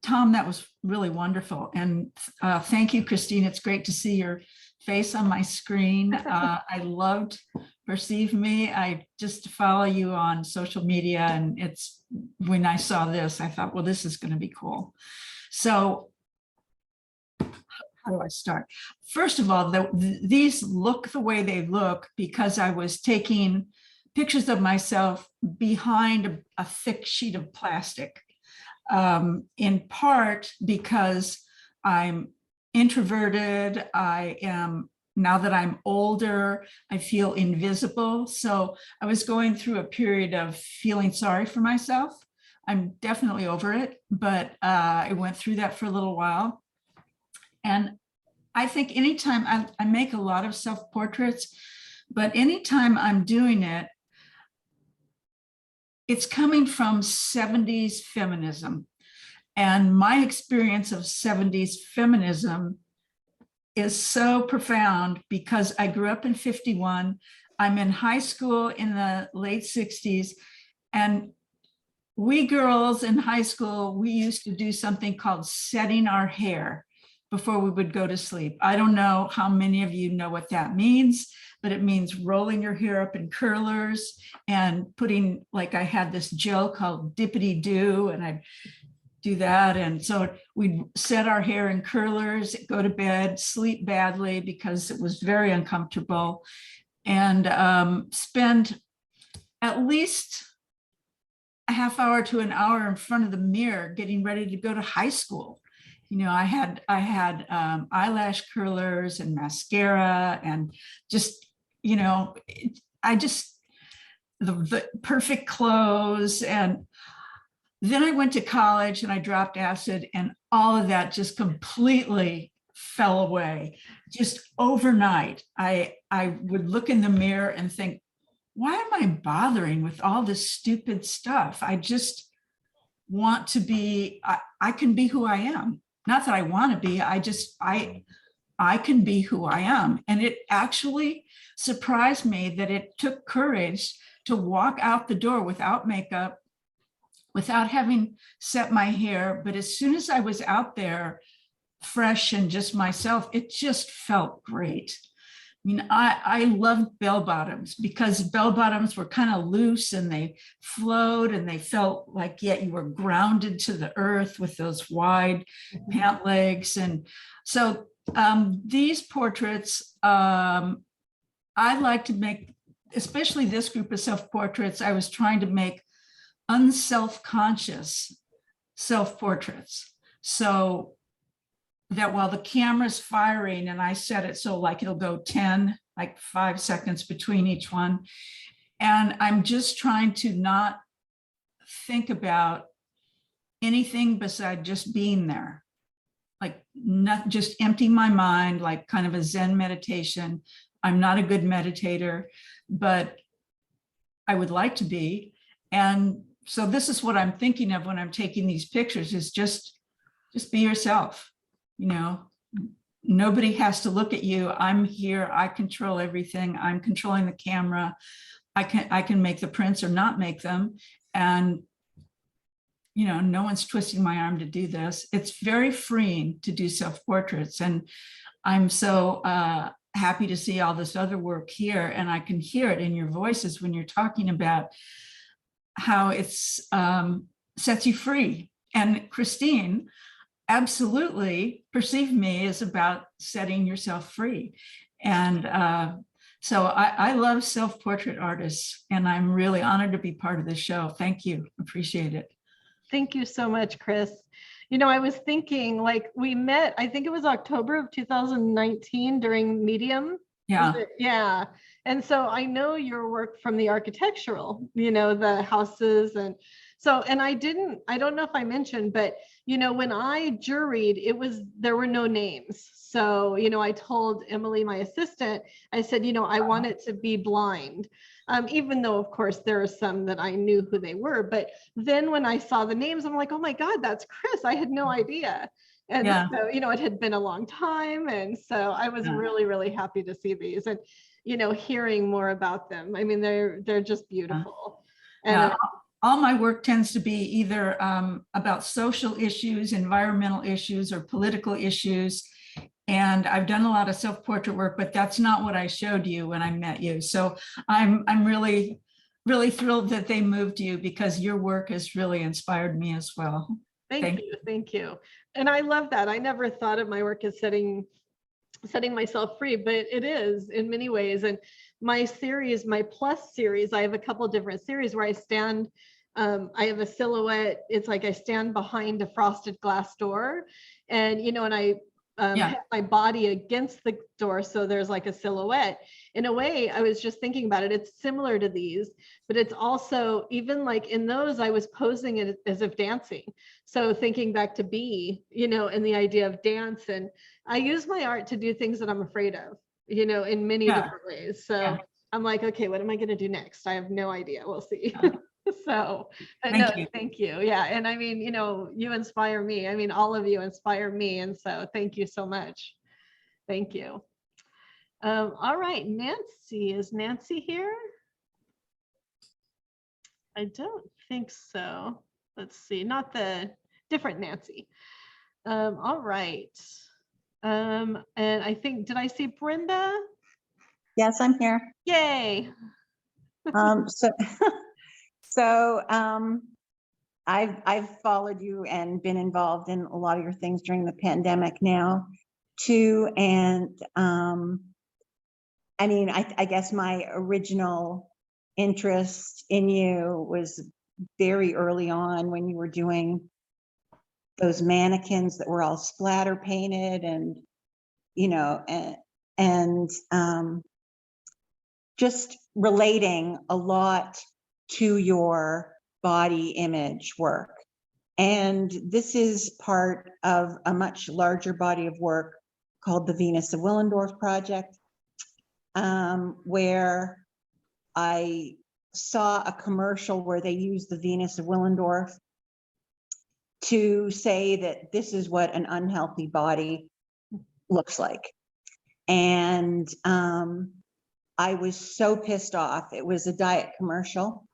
Tom, that was really wonderful. And thank you, Christine. It's great to see your face on my screen. I loved Perceive Me. I just follow you on social media. And when I saw this, I thought, well, this is going to be cool. So how do I start? First of all, these look the way they look because I was taking pictures of myself behind a thick sheet of plastic, in part because I'm introverted. Now that I'm older, I feel invisible. So I was going through a period of feeling sorry for myself. I'm definitely over it, but I went through that for a little while. And I think anytime I make a lot of self-portraits, but anytime I'm doing it, it's coming from 70s feminism. And my experience of 70s feminism is so profound because I grew up in 51. I'm in high school in the late 60s. And we girls in high school, we used to do something called setting our hair before we would go to sleep. I don't know how many of you know what that means, but it means rolling your hair up in curlers and putting, like I had this gel called Dippity Doo, and I'd do that. And so we'd set our hair in curlers, go to bed, sleep badly because it was very uncomfortable, and spend at least a half hour to an hour in front of the mirror getting ready to go to high school. I had eyelash curlers and mascara and just, the perfect clothes. And then I went to college and I dropped acid, and all of that just completely fell away. Just overnight, I would look in the mirror and think, why am I bothering with all this stupid stuff? I just want to be, I can be who I am. Not that I want to be, I can be who I am. And it actually surprised me that it took courage to walk out the door without makeup, without having set my hair. But as soon as I was out there fresh and just myself, it just felt great. I mean, I loved bell bottoms because bell bottoms were kind of loose and they flowed and they felt like, yet you were grounded to the earth with those wide pant legs. And so these portraits, I like to make, especially this group of self-portraits, I was trying to make unself-conscious self-portraits. So that while the camera's firing and I set it so like it'll go 10, like 5 seconds between each one. And I'm just trying to not think about anything beside just being there. Like not just empty my mind, like kind of a Zen meditation. I'm not a good meditator, but I would like to be. And so this is what I'm thinking of when I'm taking these pictures, is just be yourself. You know, nobody has to look at you. I'm here. I control everything. I'm controlling the camera. I can make the prints or not make them. And, you know, no one's twisting my arm to do this. It's very freeing to do self-portraits. And I'm so happy to see all this other work here. And I can hear it in your voices when you're talking about how it's sets you free. And Christine absolutely Perceive Me is about setting yourself free. And so I love self-portrait artists, and I'm really honored to be part of this show. Thank you. Appreciate it. Thank you so much, Chris. You know, I was thinking, like, we met, I think it was October of 2019 during Medium. Yeah. Yeah. And so I know your work from the architectural, you know, the houses. And so, and I don't know if I mentioned, but, you know, when I juried, there were no names. So, you know, I told Emily, my assistant, I said, you know, I want it to be blind. Even though, of course, there are some that I knew who they were. But then when I saw the names, I'm like, oh my God, that's Chris. I had no idea. And so, you know, it had been a long time. And so I was really, really happy to see these and, you know, hearing more about them. I mean, they're just beautiful. And all my work tends to be either about social issues, environmental issues, or political issues. And I've done a lot of self-portrait work, but that's not what I showed you when I met you. So I'm really, really thrilled that they moved you, because your work has really inspired me as well. Thank you. Thank you. And I love that. I never thought of my work as setting myself free, but it is in many ways. And my series, my Plus series, I have a couple different series where I stand, I have a silhouette. It's like I stand behind a frosted glass door, and, you know, and I have my body against the door. So there's like a silhouette. In a way, I was just thinking about it. It's similar to these, but it's also, even like in those, I was posing it as if dancing. So thinking back to B, you know, and the idea of dance. And I use my art to do things that I'm afraid of, you know, in many different ways. So I'm like, okay, what am I going to do next? I have no idea. We'll see. So thank you. Yeah. And I mean, you know, you inspire me. I mean, all of you inspire me. And so thank you so much. Thank you. All right, Nancy, is Nancy here? I don't think so. Let's see, not the different Nancy. All right. And I think, did I see Brenda? Yes, I'm here. Yay. So I've followed you and been involved in a lot of your things during the pandemic now too. And I mean, I guess my original interest in you was very early on when you were doing those mannequins that were all splatter painted, and, you know, and just relating a lot to your body image work. And this is part of a much larger body of work called the Venus of Willendorf Project, where I saw a commercial where they used the Venus of Willendorf to say that this is what an unhealthy body looks like. And I was so pissed off. It was a diet commercial.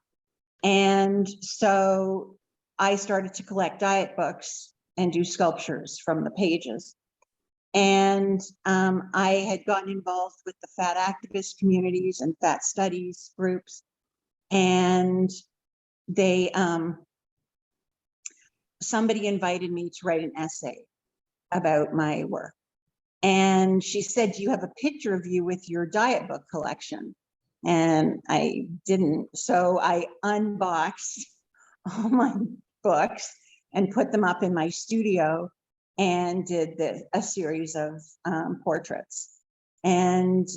And so I started to collect diet books and do sculptures from the pages. And I had gotten involved with the fat activist communities and fat studies groups. And they, somebody invited me to write an essay about my work. And she said, do you have a picture of you with your diet book collection? And I didn't. So I unboxed all my books and put them up in my studio and did a series of portraits. And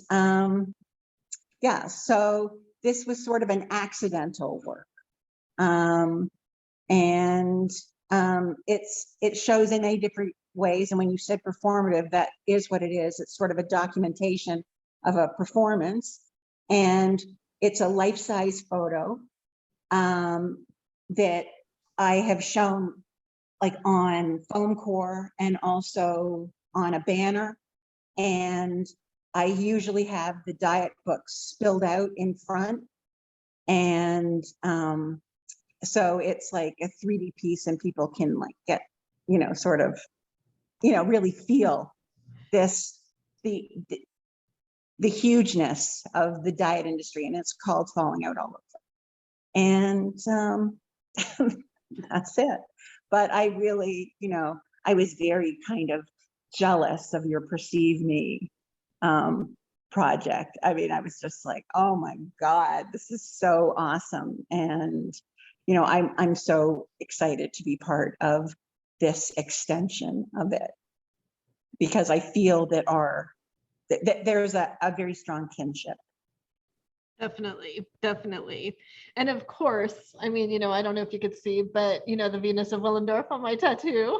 yeah, so this was sort of an accidental work. And it shows in many different ways. And when you said performative, that is what it is. It's sort of a documentation of a performance. And it's a life-size photo that I have shown like on foam core and also on a banner. And I usually have the diet books spilled out in front. And so it's like a 3D piece and people can like get, you know, sort of, you know, really feel this, the hugeness of the diet industry. And it's called Falling Out All Over. And that's it. But I really, you know, I was very kind of jealous of your Perceive Me project. I mean, I was just like, oh my God, this is so awesome. And, you know, I'm so excited to be part of this extension of it, because I feel that there's a very strong kinship. Definitely, definitely. And of course, I mean, you know, I don't know if you could see, but you know, the Venus of Willendorf on my tattoo.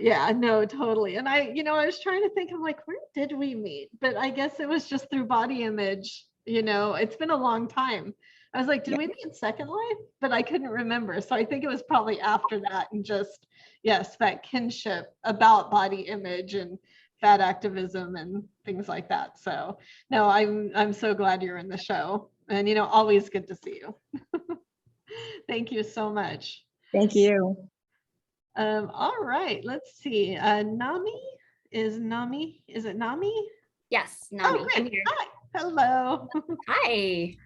Yeah, no, totally. And I, you know, I was trying to think, I'm like, where did we meet? But I guess it was just through Body Image, you know, it's been a long time. I was like, did we meet in Second Life? But I couldn't remember. So I think it was probably after that, and just, yes, that kinship about body image and fat activism and things like that. So no, I'm so glad you're in the show, and you know, always good to see you. Thank you so much. Thank you. All right, let's see. Nami, is it Nami? Yes, Nami. Oh, great. I'm here. Hi. Hello. Hi.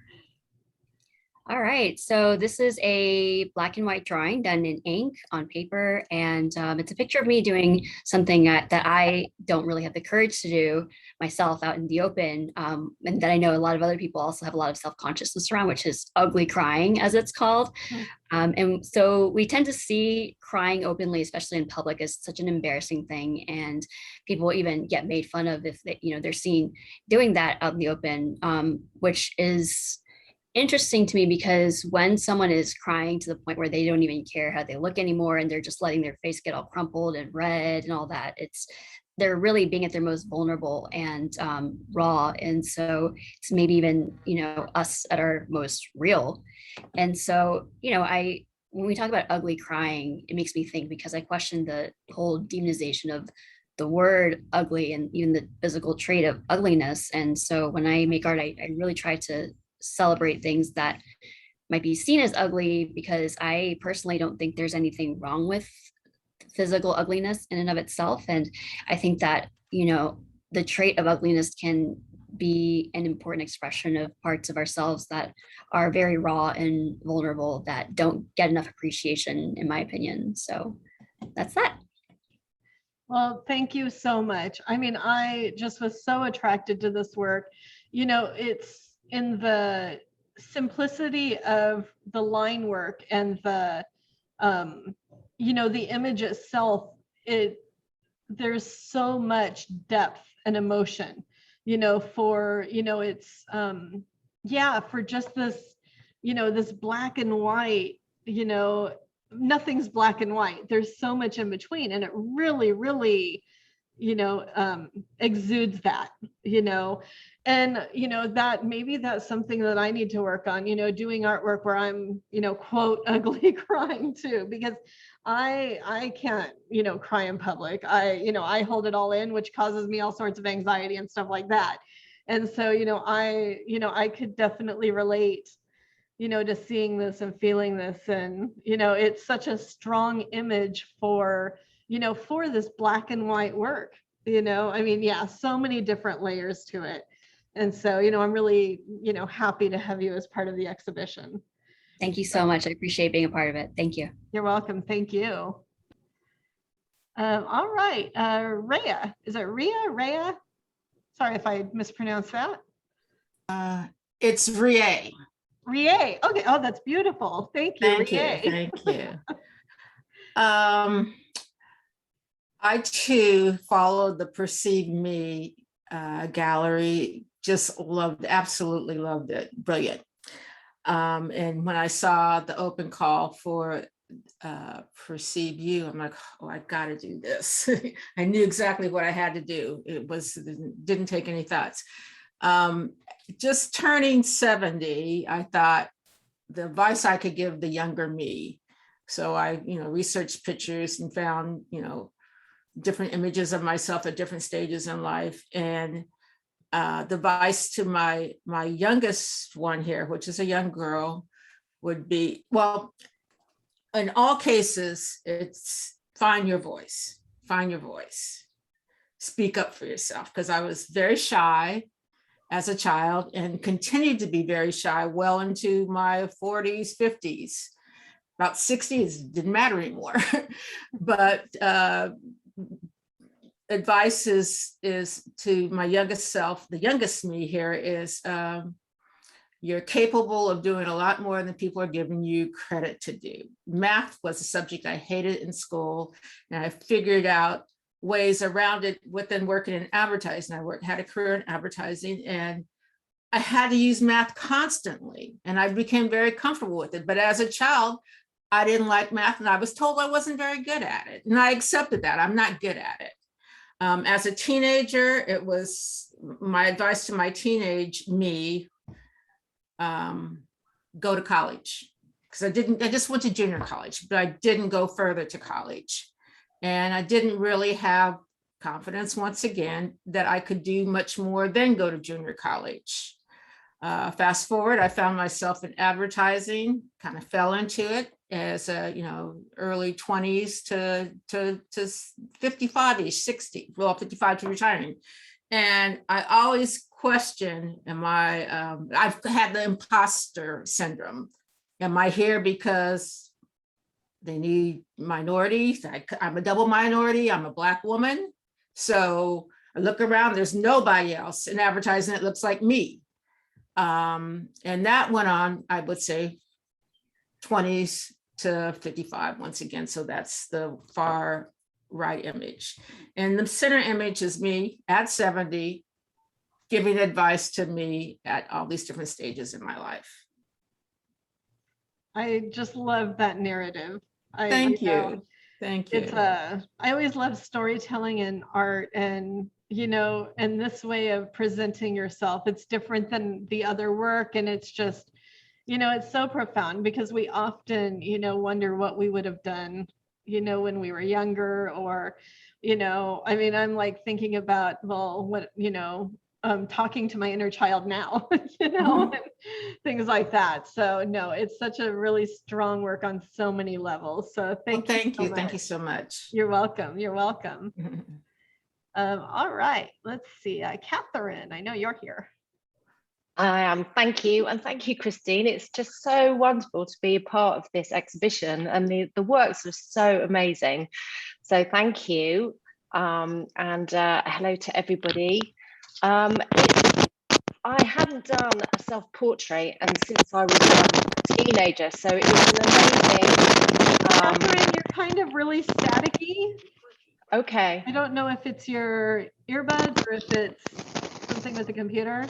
All right, so this is a black and white drawing done in ink on paper, and it's a picture of me doing something that I don't really have the courage to do myself out in the open, and that I know a lot of other people also have a lot of self-consciousness around, which is ugly crying, as it's called. And so we tend to see crying openly, especially in public, as such an embarrassing thing, and people even get made fun of if they, you know, they're seen doing that out in the open, which is interesting to me, because when someone is crying to the point where they don't even care how they look anymore, and they're just letting their face get all crumpled and red and all that, they're really being at their most vulnerable and raw. And so it's maybe even, you know, us at our most real. And so, you know, when we talk about ugly crying, it makes me think, because I question the whole demonization of the word ugly and even the physical trait of ugliness. And so when I make art, I really try to celebrate things that might be seen as ugly, because I personally don't think there's anything wrong with physical ugliness in and of itself. And I think that, you know, the trait of ugliness can be an important expression of parts of ourselves that are very raw and vulnerable, that don't get enough appreciation, in my opinion. So that's that. Well, thank you so much. I mean, I just was so attracted to this work. You know, it's in the simplicity of the line work and the, you know, the image itself, there's so much depth and emotion, you know, for, you know, it's yeah, for just this, this black and white, nothing's black and white. There's so much in between, and it really, really, exudes that, and, that maybe that's something that I need to work on, doing artwork where I'm, quote, ugly crying too, because I can't, cry in public. I hold it all in, which causes me all sorts of anxiety and stuff like that. And so, I could definitely relate, to seeing this and feeling this. And, it's such a image image for, for this black and white work, yeah, so many different layers to it. And so, I'm really, happy to have you as part of the exhibition. Thank you so much. I appreciate being a part of it. Thank you. You're welcome. Thank you. All right, Rhea, is it Rhea? Sorry if I mispronounced that. It's Rhea. Rhea. Okay. Oh, that's beautiful. Thank you. Thank you. Thank you. I too followed the Perceive Me gallery. Just absolutely loved it. Brilliant. And when I saw the open call for Perceive You, I'm like, oh, I got to do this. I knew exactly what I had to do. Didn't take any thoughts. Just turning 70, I thought the advice I could give the younger me. So I, researched pictures and found, different images of myself at different stages in life. And the advice to my youngest one here, which is a young girl, would be, well, in all cases, it's find your voice, speak up for yourself. Because I was very shy as a child and continued to be very shy well into my 40s, 50s. About 60s, didn't matter anymore. But advice is to my youngest self, the youngest me here is, you're capable of doing a lot more than people are giving you credit to do. Math was a subject I hated in school, and I figured out ways around it within working in advertising. I had a career in advertising, and I had to use math constantly, and I became very comfortable with it. But as a child, I didn't like math, and I was told I wasn't very good at it. And I accepted that. I'm not good at it. As a teenager, it was my advice to my teenage me, go to college. Because I just went to junior college, but I didn't go further to college. And I didn't really have confidence, once again, that I could do much more than go to junior college. Fast forward, I found myself in advertising, kind of fell into it as a, early 20s to 55-ish, 60, well, 55 to retiring. And I always question, I've had the imposter syndrome. Am I here because they need minorities? I'm a double minority, I'm a Black woman. So I look around, there's nobody else in advertising that looks like me. And that went on, I would say, 20s to 55 once again. So that's the far right image. And the center image is me at 70, giving advice to me at all these different stages in my life. I just love that narrative. Thank you. Thank you. I always love storytelling and art, and and this way of presenting yourself. It's different than the other work, and it's just, it's so profound, because we often, wonder what we would have done, when we were younger, or, I'm like thinking about, well, what, talking to my inner child now, and things like that. So no, it's such a really strong work on so many levels. So thank you. Thank you so much. You're welcome. You're welcome. All right, let's see. Kathryn, I know you're here. I am. Thank you. And thank you, Christine. It's just so wonderful to be a part of this exhibition, and the works are so amazing. So thank you. And hello to everybody. I hadn't done a self-portrait since I was a teenager, so it was an amazing. Kathryn, you're kind of really staticky. Okay. I don't know if it's your earbuds or if it's something with the computer.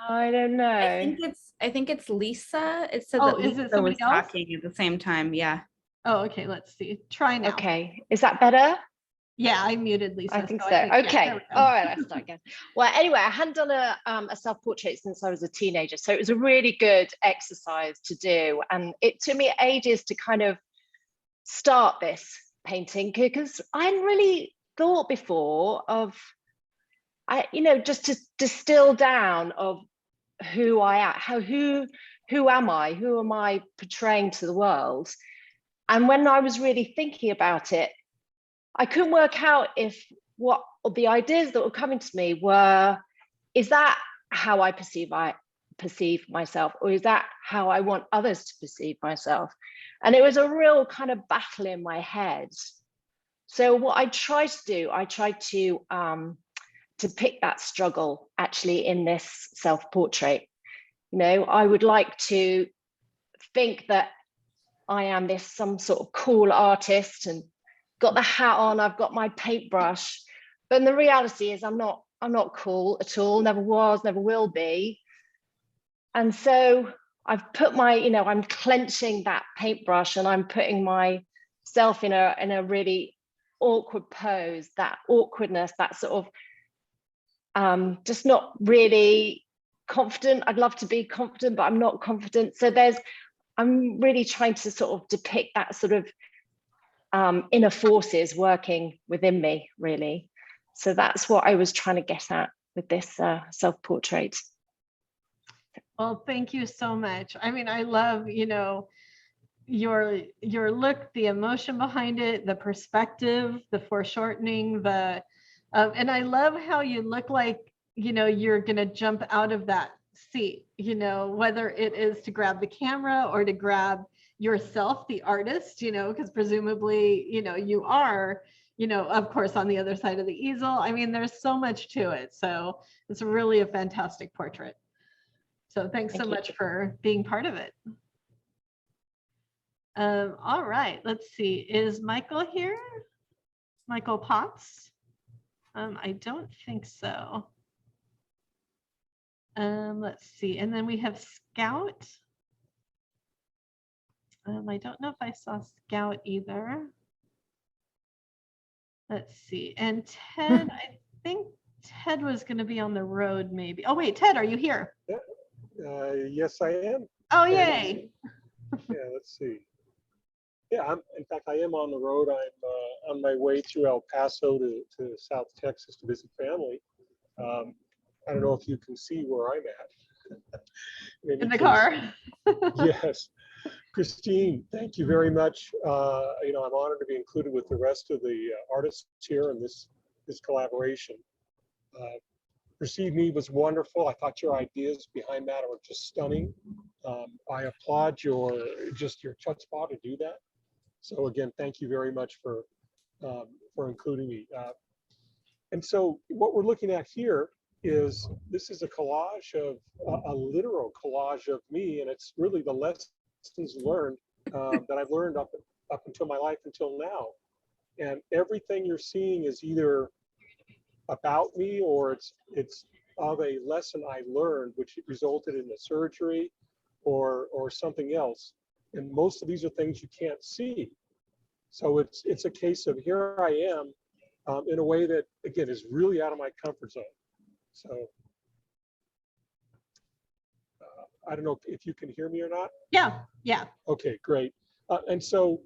I don't know. I think it's Lisa. It said Oh, that is it Lisa was somebody else? talking at the same time. Yeah. Oh, okay, let's see. Try now. Okay, is that better? Yeah, I muted Lisa. I think so. yeah, Okay. there we go. All right, let's start again. Well, anyway, I hadn't done a self-portrait since I was a teenager, so it was a really good exercise to do. And it took me ages to kind of start this painting because I hadn't really thought before of, just to distill down of who I am, who am I? Who am I portraying to the world? And when I was really thinking about it, I couldn't work out if what the ideas that were coming to me were, is that how I perceive myself, or is that how I want others to perceive myself? And it was a real kind of battle in my head. So what I tried to do, I tried to pick that struggle actually in this self-portrait. I would like to think that I am some sort of cool artist and got the hat on, I've got my paintbrush, but the reality is I'm not cool at all, never was, never will be. And so I've put I'm clenching that paintbrush and I'm putting myself in a really awkward pose, that awkwardness, that sort of just not really confident. I'd love to be confident, but I'm not confident. So I'm really trying to sort of depict that sort of inner forces working within me, really. So that's what I was trying to get at with this self-portrait. Well, thank you so much. I mean, I love, your look, the emotion behind it, the perspective, the foreshortening, and I love how you look like, you're going to jump out of that seat, whether it is to grab the camera or to grab yourself, the artist, because presumably, you are, of course, on the other side of the easel. I mean, there's so much to it. So it's really a fantastic portrait. So thanks so much for being part of it. All right, let's see. Is Michael here? Michael Potts? I don't think so. Let's see. And then we have Scout. I don't know if I saw Scout either. Let's see. And Ted, I think Ted was going to be on the road maybe. Oh, wait, Ted, are you here? Yeah. Yes, I am. Oh, yay. Yeah, let's see. Yeah, in fact, I am on the road. I'm on my way to El Paso to South Texas to visit family. I don't know if you can see where I'm at. In the car. Yes. Christine, thank you very much. I'm honored to be included with the rest of the artists here in this collaboration. Perceive Me was wonderful. I thought your ideas behind that are just stunning. I applaud your chutzpah to do that. So again, thank you very much for including me. And so what we're looking at here is this is a collage of a literal collage of me, and it's really the lessons learned that I've learned up until my life until now. And everything you're seeing is either about me or it's of a lesson I learned, which resulted in a surgery or something else. And most of these are things you can't see. So it's a case of here I am in a way that, again, is really out of my comfort zone. So I don't know if you can hear me or not. Yeah, yeah. Okay, great. And so,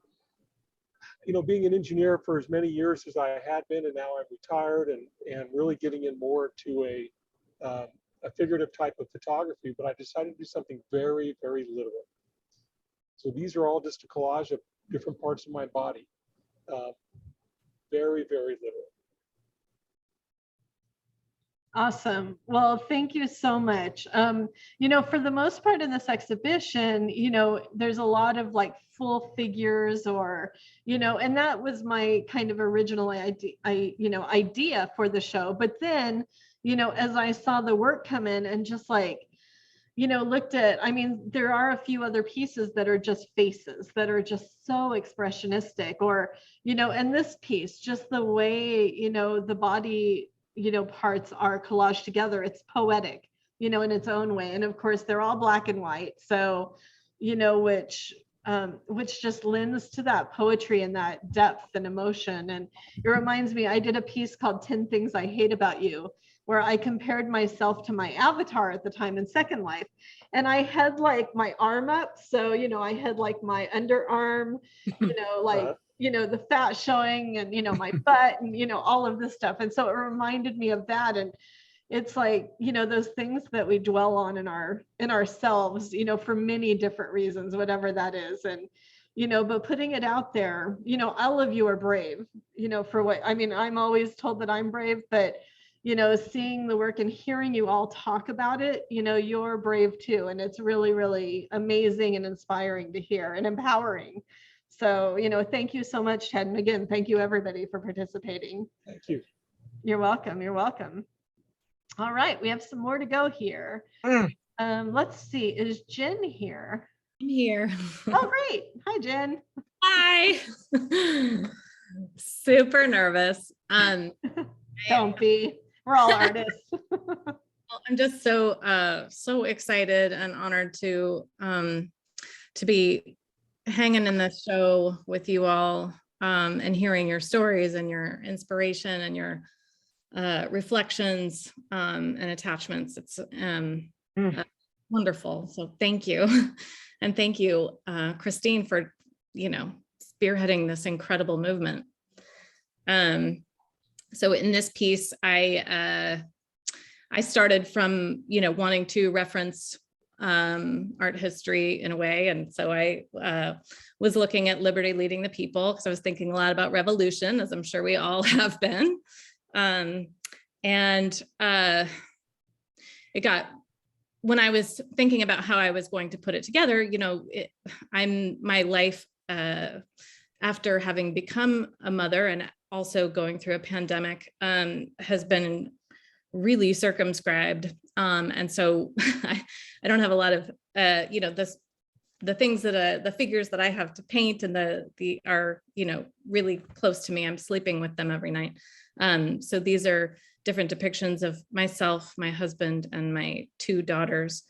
being an engineer for as many years as I had been, and now I'm retired and really getting in more to a figurative type of photography, but I decided to do something very, very literal. So these are all just a collage of different parts of my body. Very, very literal. Awesome. Well, thank you so much. For the most part in this exhibition, there's a lot of like full figures or, and that was my kind of original idea for the show. But then, as I saw the work come in and just like, looked at, there are a few other pieces that are just faces that are just so expressionistic or, and this piece, just the way, the body, parts are collaged together. It's poetic. in its own way. And of course, they're all black and white. So, which just lends to that poetry and that depth and emotion. And it reminds me, I did a piece called 10 Things I Hate About You, where I compared myself to my avatar at the time in Second Life. And I had like my arm up. So, I had like my underarm, the fat showing and, my butt and, all of this stuff. And so it reminded me of that. And it's like, those things that we dwell on in ourselves, for many different reasons, whatever that is. And, but putting it out there, all of you are brave, for what, I'm always told that I'm brave, but, seeing the work and hearing you all talk about it, you're brave too. And it's really, really amazing and inspiring to hear and empowering. So, thank you so much, Ted. And again, thank you everybody for participating. Thank you. You're welcome. You're welcome. All right, we have some more to go here. Let's see, is Jen here? I'm here. Oh, great. Hi, Jen. Hi. Super nervous. Don't be. We're all artists. I'm just so excited and honored to be hanging in the show with you all and hearing your stories and your inspiration and your reflections and attachments. It's wonderful. So thank you. And thank you, Christine, for, spearheading this incredible movement. So in this piece, I started from, wanting to reference art history in a way. And so I was looking at liberty leading the people, because I was thinking a lot about revolution, as I'm sure we all have been. When I was thinking about how I was going to put it together, my life after having become a mother and also going through a pandemic has been really circumscribed. And so I don't have a lot of, the things that the figures that I have to paint and the are, really close to me. I'm sleeping with them every night. So these are different depictions of myself, my husband, and my two daughters.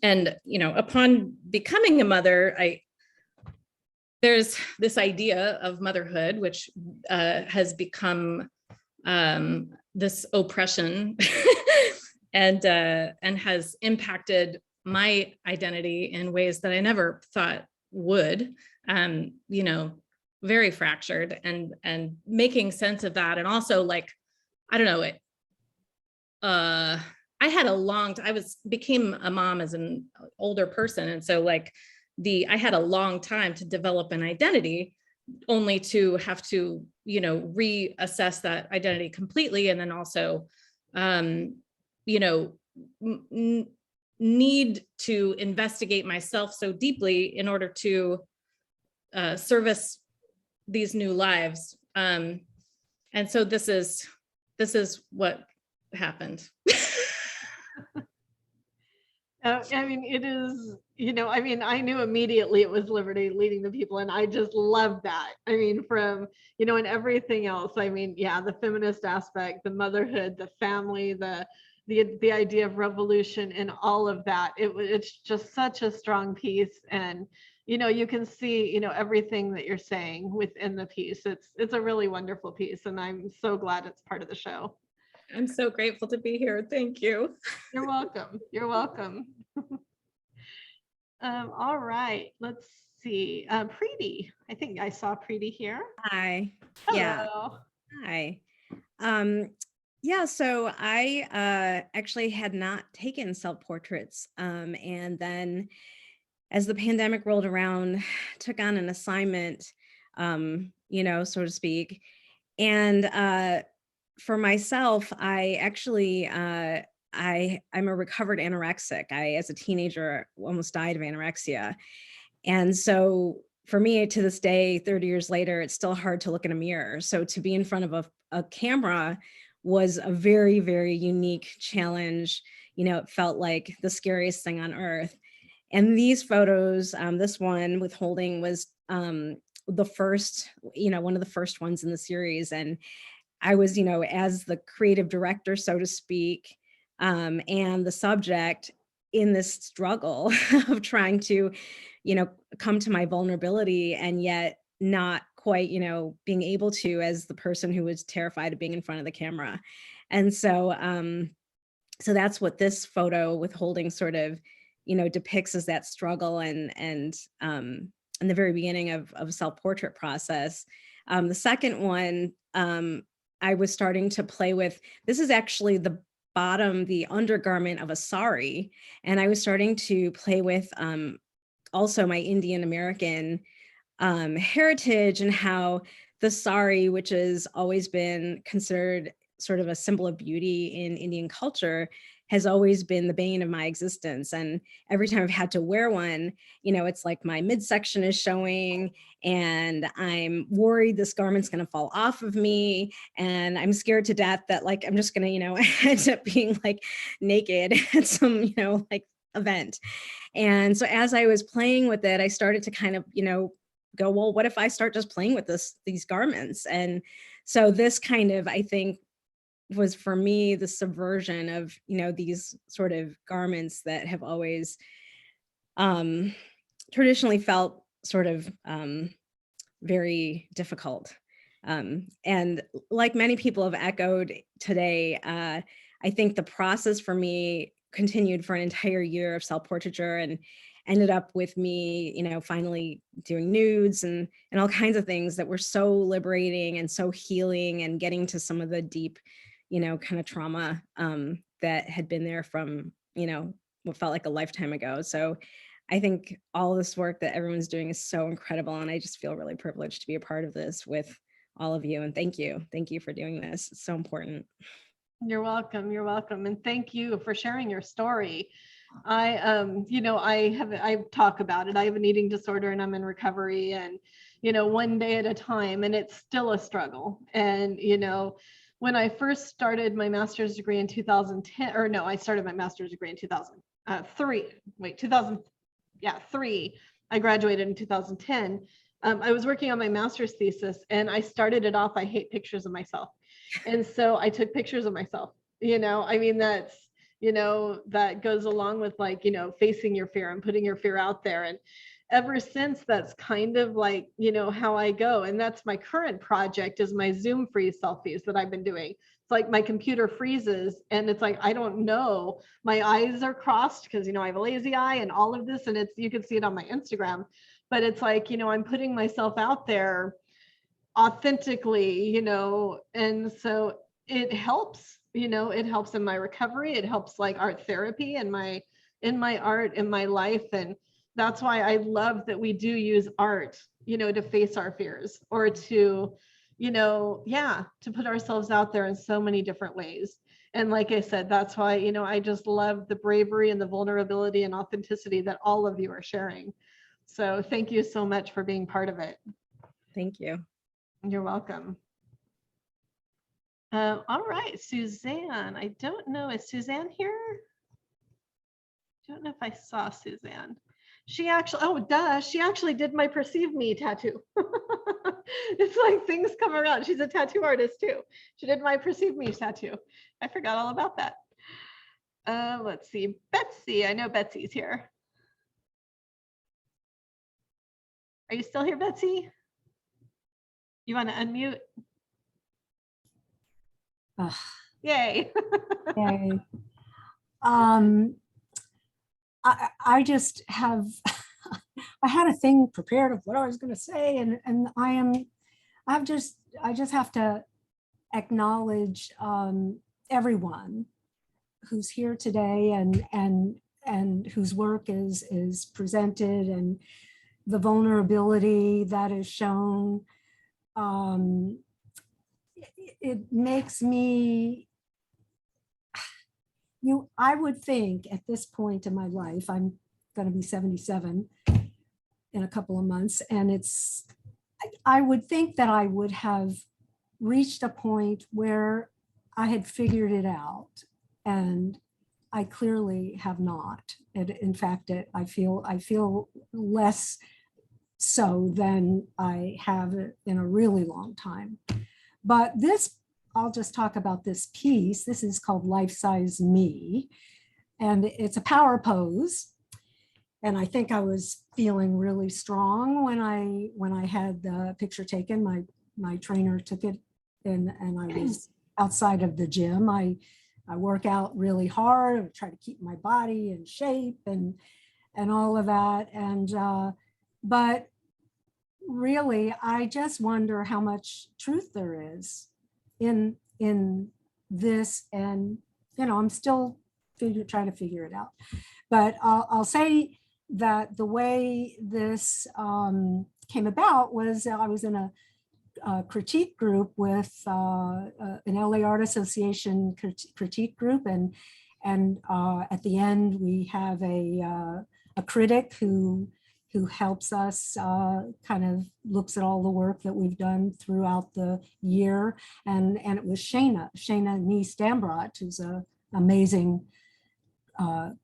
And, upon becoming a mother, there's this idea of motherhood, which has become this oppression and has impacted my identity in ways that I never thought would, very fractured, and making sense of that. And also, like, I don't know, I had became a mom as an older person. And so like I had a long time to develop an identity, only to have to, reassess that identity completely. And then also, need to investigate myself so deeply in order to service these new lives. And so this is what happened. It is, I knew immediately it was liberty leading the people, and I just love that. From, and everything else, the feminist aspect, the motherhood, the family, the idea of revolution and all of that, it's just such a strong piece. And, you can see, everything that you're saying within the piece. It's a really wonderful piece, and I'm so glad it's part of the show. I'm so grateful to be here. Thank you. You're welcome. You're welcome. All right, let's see. Preeti, I think I saw Preeti here. Hi. Hello. Yeah. Hi. Yeah, so I actually had not taken self-portraits. And then as the pandemic rolled around, took on an assignment, so to speak. And for myself, I actually, I'm a recovered anorexic. I, as a teenager, almost died of anorexia. And so for me, to this day, 30 years later, it's still hard to look in a mirror. So to be in front of a camera was a very, very unique challenge. It felt like the scariest thing on earth. And these photos, this one withholding was the first, one of the first ones in the series. And I was, as the creative director, so to speak, and the subject in this struggle of trying to, come to my vulnerability and yet not quite, being able to, as the person who was terrified of being in front of the camera. And so, so that's what this photo withholding sort of, depicts as that struggle and in the very beginning of a self-portrait process. The second one, I was starting to play with, this is actually the bottom, the undergarment of a sari. And I was starting to play with also my Indian American heritage and how the sari, which has always been considered sort of a symbol of beauty in Indian culture, has always been the bane of my existence. And every time I've had to wear one, it's like my midsection is showing and I'm worried this garment's gonna fall off of me. And I'm scared to death that like, I'm just gonna, end up being like naked at some, like event. And so as I was playing with it, I started to kind of, go, well, what if I start just playing with these garments? And so this kind of, I think, was for me the subversion of these sort of garments that have always traditionally felt sort of very difficult, and like many people have echoed today, I think the process for me continued for an entire year of self-portraiture and ended up with me finally doing nudes and all kinds of things that were so liberating and so healing and getting to some of the deep kind of trauma that had been there from, what felt like a lifetime ago. So I think all this work that everyone's doing is so incredible. And I just feel really privileged to be a part of this with all of you. And thank you. Thank you for doing this. It's so important. You're welcome. You're welcome. And thank you for sharing your story. I talk about it. I have an eating disorder and I'm in recovery and, one day at a time, and it's still a struggle. And, when I first started my master's degree in 2010, or no, I started my master's degree in 2003. I graduated in 2010. I was working on my master's thesis and I started it off, I hate pictures of myself. And so I took pictures of myself, that's, that goes along with like, facing your fear and putting your fear out there. And ever since, that's kind of like, how I go. And that's my current project is my Zoom freeze selfies that I've been doing. It's like my computer freezes and it's like, I don't know, my eyes are crossed because, I have a lazy eye and all of this. And it's, you can see it on my Instagram, but it's like, I'm putting myself out there authentically, and so it helps, it helps in my recovery. It helps like art therapy and in my art, in my life. And that's why I love that we do use art, to face our fears or to, to put ourselves out there in so many different ways. And like I said, that's why, I just love the bravery and the vulnerability and authenticity that all of you are sharing. So thank you so much for being part of it. Thank you. You're welcome. All right, Suzanne, I don't know, is Suzanne here? I don't know if I saw Suzanne. She actually did my Perceive Me tattoo. It's like things come around. She's a tattoo artist too. She did my Perceive Me tattoo. I forgot all about that. Let's see, Betzi, I know Betzi's here. Are you still here, Betzi? You want to unmute? Yay. Yay. I just have, I had a thing prepared of what I was going to say, and I just have to acknowledge everyone who's here today and whose work is presented and the vulnerability that is shown. It makes me, I would think at this point in my life, I'm going to be 77 in a couple of months, and I would think that I would have reached a point where I had figured it out, and I clearly have not. In fact, I feel less so than I have in a really long time. But this I'll just talk about this piece. This is called Life Size Me, and it's a power pose. And I think I was feeling really strong when I had the picture taken. My trainer took it, and I was outside of the gym. I work out really hard. I try to keep my body in shape and all of that. And but really, I just wonder how much truth there is in this. And I'm still trying to figure it out. But I'll say that the way this came about was I was in a critique group with an LA Art Association critique group, and at the end we have a critic who helps us, kind of looks at all the work that we've done throughout the year, and it was Shana Nice-Dambrot, who's an amazing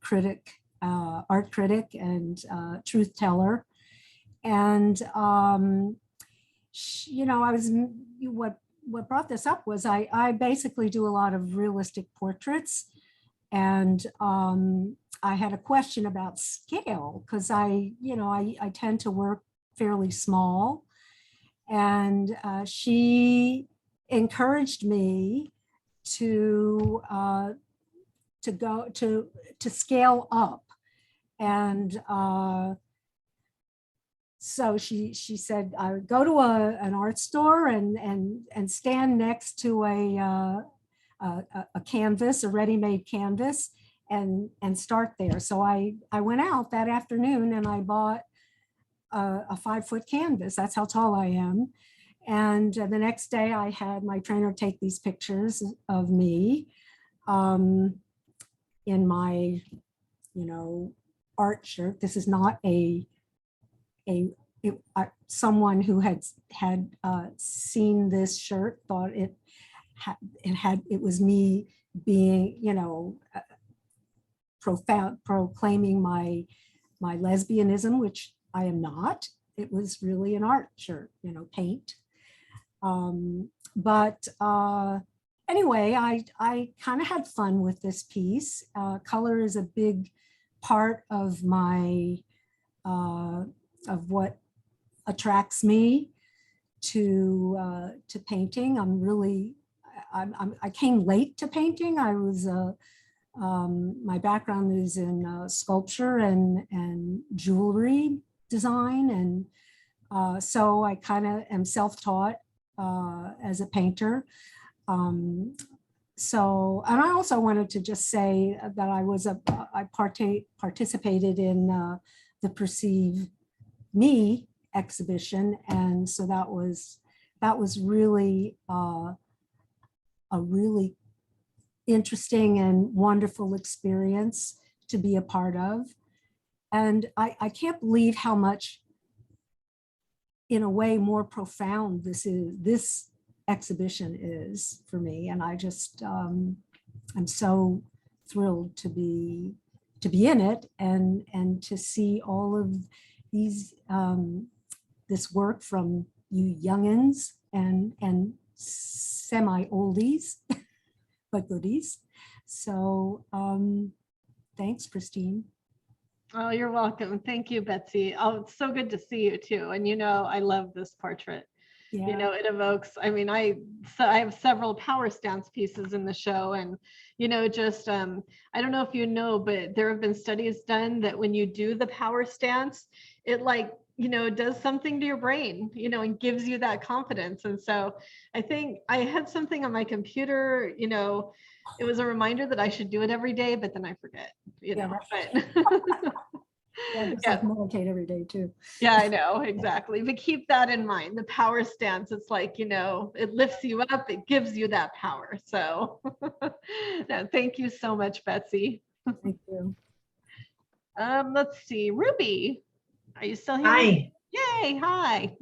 critic, art critic and truth teller. And what brought this up was I basically do a lot of realistic portraits, and I had a question about scale, because I tend to work fairly small, and she encouraged me to go to scale up. And so she said, I would go to an art store and stand next to a canvas, a ready-made canvas, and start there. So I went out that afternoon and I bought a 5-foot canvas. That's how tall I am. And the next day I had my trainer take these pictures of me in my, art shirt. This is not someone who had seen this shirt thought it was me being, proclaiming my lesbianism, which I am not. It was really an art shirt, paint. But anyway, I kind of had fun with this piece. Color is a big part of my of what attracts me to painting. I came late to painting. I was my background is in sculpture and jewelry design, and so I kind of am self-taught as a painter. So, and I also wanted to just say that I participated in the Perceive Me exhibition, and so that was really a really interesting and wonderful experience to be a part of. And I can't believe how much, in a way, more profound this exhibition is for me. And I just, I'm so thrilled to be in it and to see all of these, this work from you youngins and semi-oldies, but goodies. So thanks, Christine. Oh, you're welcome. Thank you, Betzi. Oh, it's so good to see you too. And I love this portrait. Yeah. It evokes, I have several power stance pieces in the show, and just I don't know if you know, but there have been studies done that when you do the power stance, it does something to your brain, and gives you that confidence. And so I think I had something on my computer, it was a reminder that I should do it every day, but then I forget, but Yeah, just like meditate every day too. Yeah, I know, exactly. But keep that in mind. The power stance, it's like, it lifts you up, it gives you that power. So no, thank you so much, Betzi. Thank you. Let's see, Ruby, are you still here? Hi. Yay, hi.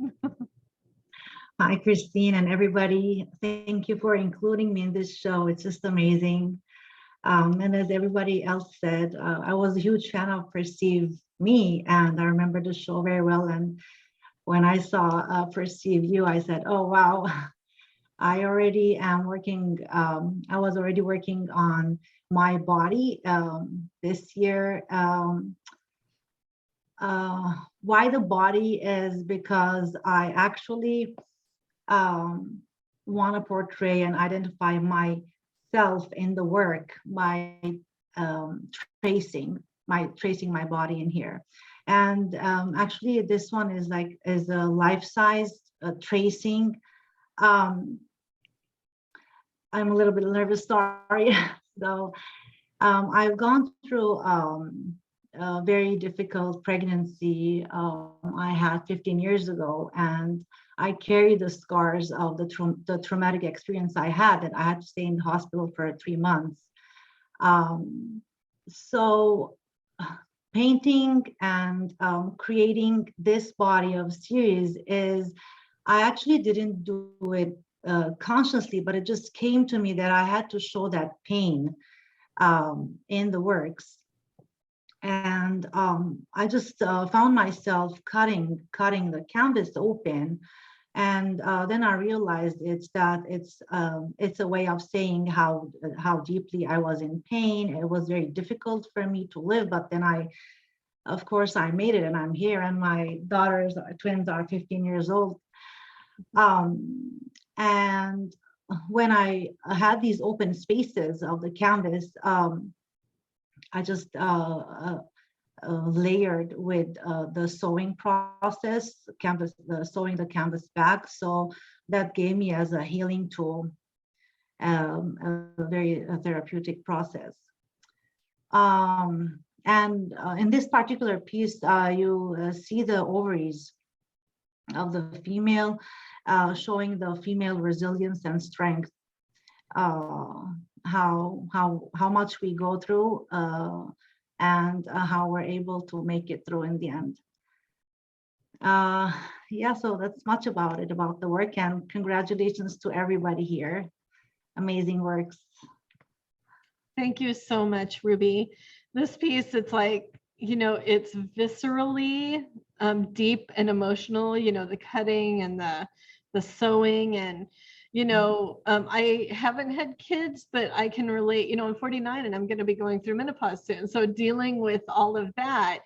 Hi, Christine and everybody. Thank you for including me in this show. It's just amazing. And as everybody else said, I was a huge fan of Perceive Me, and I remember the show very well. And when I saw Perceive You, I said, oh, wow, I already am working, I was already working on my body this year. Why the body is because I actually want to portray and identify myself in the work by tracing my body in here. And actually this one is a life-size tracing. I'm a little bit nervous, sorry. So I've gone through a very difficult pregnancy I had 15 years ago, and I carry the scars of the traumatic experience I had, and I had to stay in the hospital for 3 months. So painting and creating this body of series is, I actually didn't do it consciously, but it just came to me that I had to show that pain in the works. And I just found myself cutting the canvas open. And then I realized it's a way of saying how deeply I was in pain. It was very difficult for me to live, but then of course I made it, and I'm here, and my twins are 15 years old. And when I had these open spaces of the canvas, I just layered with the sewing process, sewing the canvas back. So that gave me as a healing tool, a very therapeutic process. And in this particular piece, you see the ovaries of the female, showing the female resilience and strength, how much we go through, and how we're able to make it through in the end. Yeah, so that's much about the work, and congratulations to everybody here. Amazing works. Thank you so much, Ruby. This piece, it's like, it's viscerally deep and emotional, the cutting and the sewing, and I haven't had kids, but I can relate. I'm 49 and I'm going to be going through menopause soon. So dealing with all of that,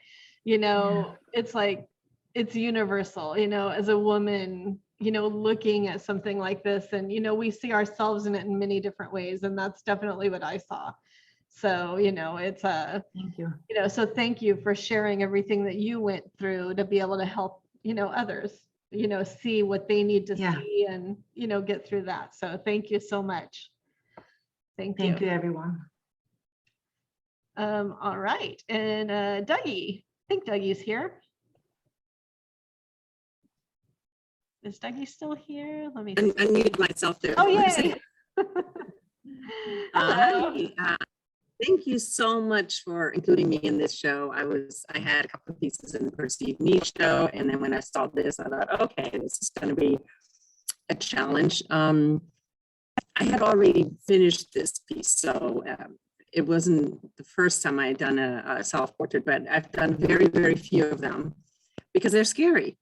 it's like, it's universal, as a woman, looking at something like this, and, we see ourselves in it in many different ways. And that's definitely what I saw. So, it's thank you. So thank you for sharing everything that you went through to be able to help, others, see what they need to see and, get through that. So thank you so much. Thank you. Thank you, everyone. All right. And Daggi, I think Daggie's here. Is Daggi still here? Let me see. I muted myself there. Oh, yay. Hi. Thank you so much for including me in this show. I had a couple of pieces in the Perceive Me show, and then when I saw this, I thought, okay, this is going to be a challenge. I had already finished this piece, so it wasn't the first time I had done a self-portrait, but I've done very, very few of them because they're scary.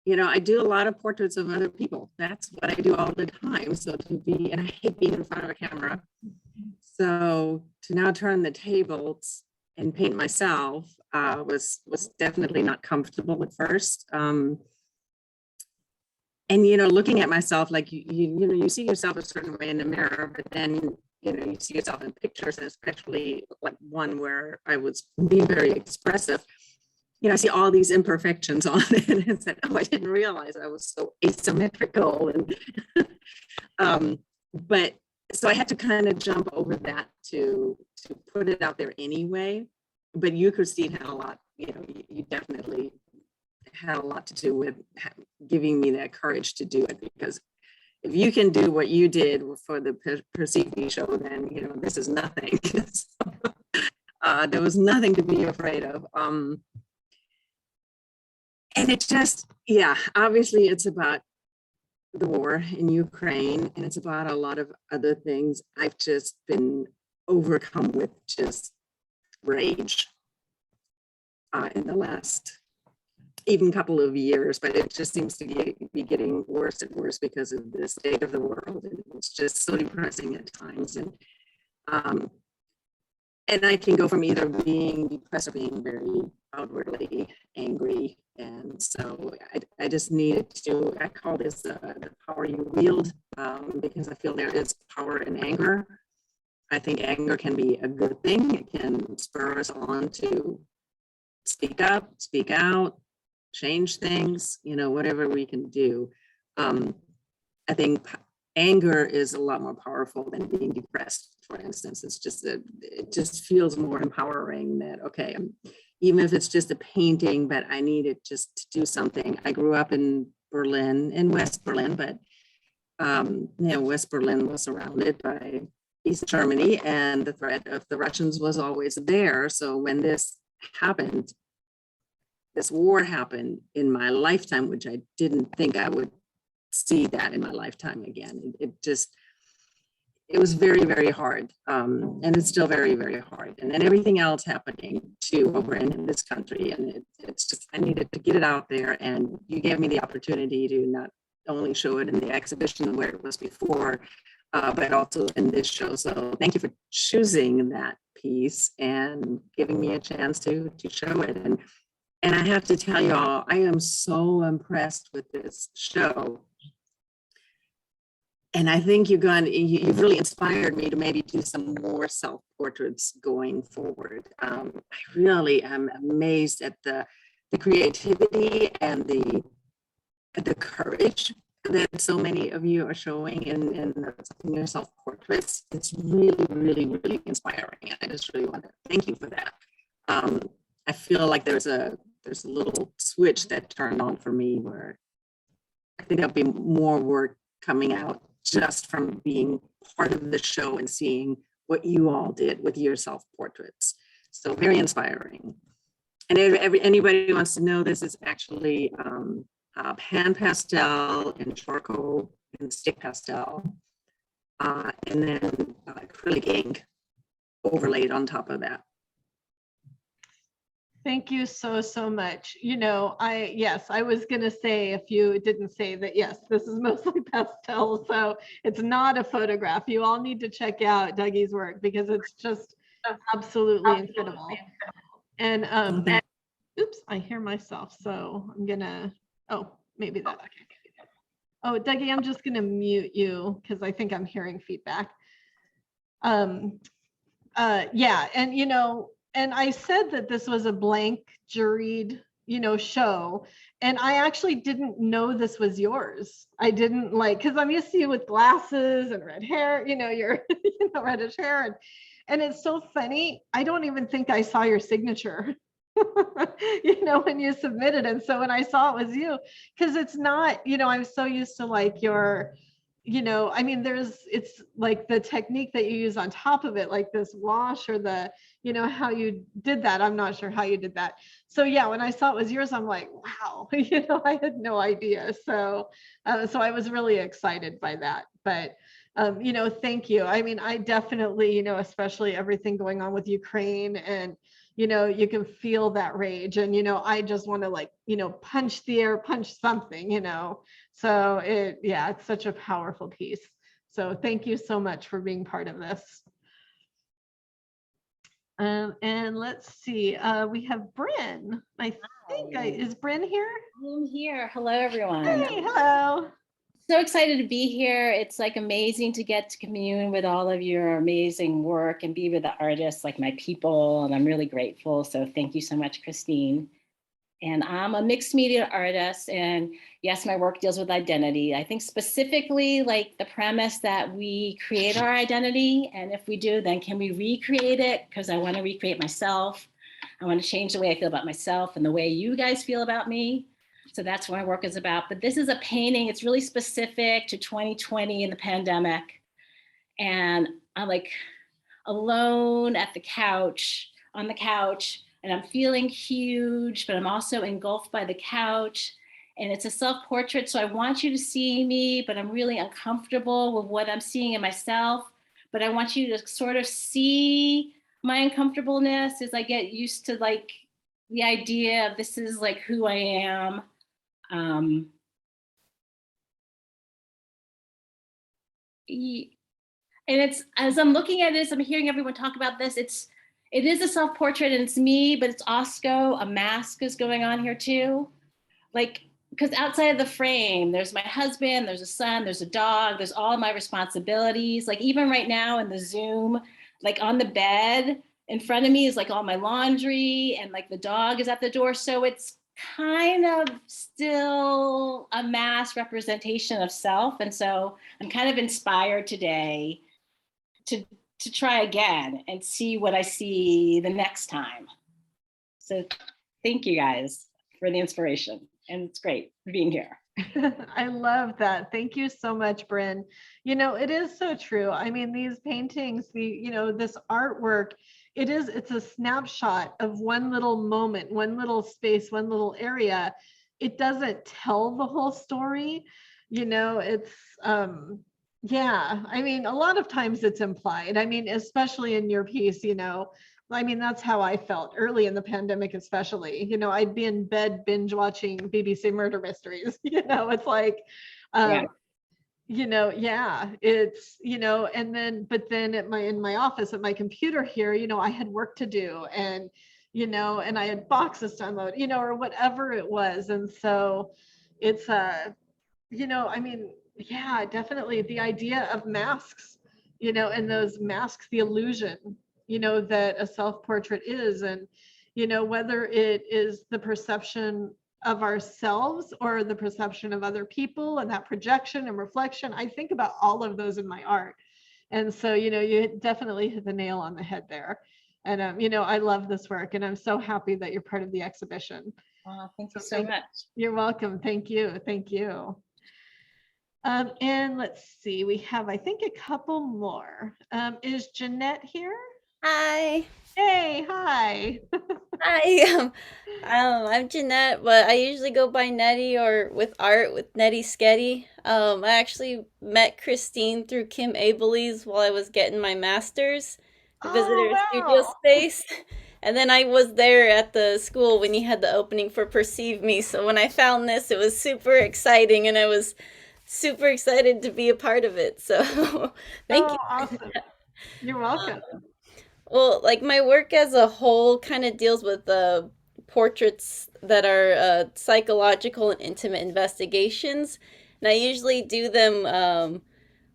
I do a lot of portraits of other people. That's what I do all the time. So and I hate being in front of a camera. So to now turn the tables and paint myself was definitely not comfortable at first. And looking at myself, like you see yourself a certain way in the mirror, but then you see yourself in pictures, and especially like one where I was being very expressive. I see all these imperfections on it, and said, "Oh, I didn't realize I was so asymmetrical." And but so I had to kind of jump over that to put it out there anyway. But you, Christine, had a lot. You definitely had a lot to do with giving me that courage to do it, because if you can do what you did for the Perceive Me show, then this is nothing. So, there was nothing to be afraid of. And it just, obviously it's about the war in Ukraine, and it's about a lot of other things. I've just been overcome with just rage in the last even couple of years, but it just seems to be getting worse and worse because of the state of the world. And it's just so depressing at times. And I can go from either being depressed or being very outwardly angry. And so I just needed to, I call this the power you wield, because I feel there is power in anger. I think anger can be a good thing. It can spur us on to speak up, speak out, change things, whatever we can do. I think anger is a lot more powerful than being depressed, for instance. It's just that it just feels more empowering that, okay, even if it's just a painting, but I needed just to do something. I grew up in Berlin, in West Berlin, but West Berlin was surrounded by East Germany, and the threat of the Russians was always there. So when this happened, this war happened in my lifetime, which I didn't think I would see that in my lifetime again. It was very, very hard. And it's still very, very hard. And then everything else happening too over in this country. And it's just, I needed to get it out there. And you gave me the opportunity to not only show it in the exhibition where it was before, but also in this show. So thank you for choosing that piece and giving me a chance to show it. And I have to tell y'all, I am so impressed with this show. And I think you've really inspired me to maybe do some more self-portraits going forward. I really am amazed at the creativity and the courage that so many of you are showing in your self-portraits. It's really, really, really inspiring. And I just really want to thank you for that. I feel like there's a little switch that turned on for me where I think there'll be more work coming out just from being part of the show and seeing what you all did with your self-portraits. So very inspiring. And anybody who wants to know, this is actually hand pastel and charcoal and stick pastel, and then acrylic ink overlaid on top of that. Thank you so much. I was going to say, if you didn't say that, yes, this is mostly pastel, so it's not a photograph. You all need to check out Daggi's work because it's just absolutely incredible. And oops, I hear myself, so I'm gonna, maybe that, okay. Oh, Daggi, I'm just gonna mute you because I think I'm hearing feedback. Yeah, and I said that this was a blank juried, show. And I actually didn't know this was yours. I didn't because I'm used to you with glasses and red hair, your reddish hair. And it's so funny. I don't even think I saw your signature, when you submitted. And so when I saw it was you, because it's not, I'm so used to your, it's like the technique that you use on top of it, like this wash or the, how you did that. I'm not sure how you did that. So yeah, when I saw it was yours, I'm like, wow, I had no idea. So I was really excited by that. But, thank you. I definitely, especially everything going on with Ukraine and, you can feel that rage and, I just want to punch the air, punch something, so it's such a powerful piece. So thank you so much for being part of this. And let's see, we have Bryn. I think, is Bryn here? I'm here. Hello, everyone. Hey, hello. So excited to be here. It's amazing to get to commune with all of your amazing work and be with the artists, like my people, and I'm really grateful. So thank you so much, Christine. And I'm a mixed media artist, and yes, my work deals with identity. I think specifically the premise that we create our identity, and if we do, then can we recreate it? Because I want to recreate myself. I want to change the way I feel about myself and the way you guys feel about me. So that's what my work is about. But this is a painting. It's really specific to 2020 and the pandemic. And I'm alone at the couch, on the couch, and I'm feeling huge, but I'm also engulfed by the couch. And it's a self-portrait, so I want you to see me, but I'm really uncomfortable with what I'm seeing in myself. But I want you to sort of see my uncomfortableness as I get used to the idea of this is like who I am. And it's, as I'm looking at this, I'm hearing everyone talk about this, it is a self-portrait and it's me, but it's also a mask is going on here too. Like, because outside of the frame, there's my husband, there's a son, there's a dog, there's all my responsibilities. Like even right now in the Zoom, like on the bed in front of me is like all my laundry and like the dog is at the door. So it's kind of still a mass representation of self. And so I'm kind of inspired today to try again and see what I see the next time. So thank you guys for the inspiration. And it's great being here. I love that. Thank you so much, Bryn. You know, it is so true. I mean, these paintings, this artwork, it's a snapshot of one little moment, one little space, one little area. It doesn't tell the whole story. It's, yeah, I mean, a lot of times it's implied. I mean, especially in your piece, I mean, that's how I felt early in the pandemic, especially. I'd be in bed binge watching BBC murder mysteries. It's like, yeah, it's, and then, but then in my office at my computer here, I had work to do and, and I had boxes to unload, or whatever it was. And so it's, I mean, yeah, definitely the idea of masks, and those masks, the illusion, that a self-portrait is, and, whether it is the perception of ourselves or the perception of other people and that projection and reflection. I think about all of those in my art. And so, you definitely hit the nail on the head there. And, I love this work and I'm so happy that you're part of the exhibition. Thank you so much. You're welcome. Thank you. Thank you. And let's see, we have, I think, a couple more. Is Jenette here? Hi. Hey, hi. Hi. I'm Jenette, but I usually go by Nettie or with art with Nettie Sketty. I actually met Christine through Kim Abeley's while I was getting my master's. I visited her studio space. And then I was there at the school when you had the opening for Perceive Me. So when I found this, it was super exciting and I was super excited to be a part of it. So thank you. Awesome. You're welcome. Well, like my work as a whole kind of deals with portraits that are psychological and intimate investigations. And I usually do them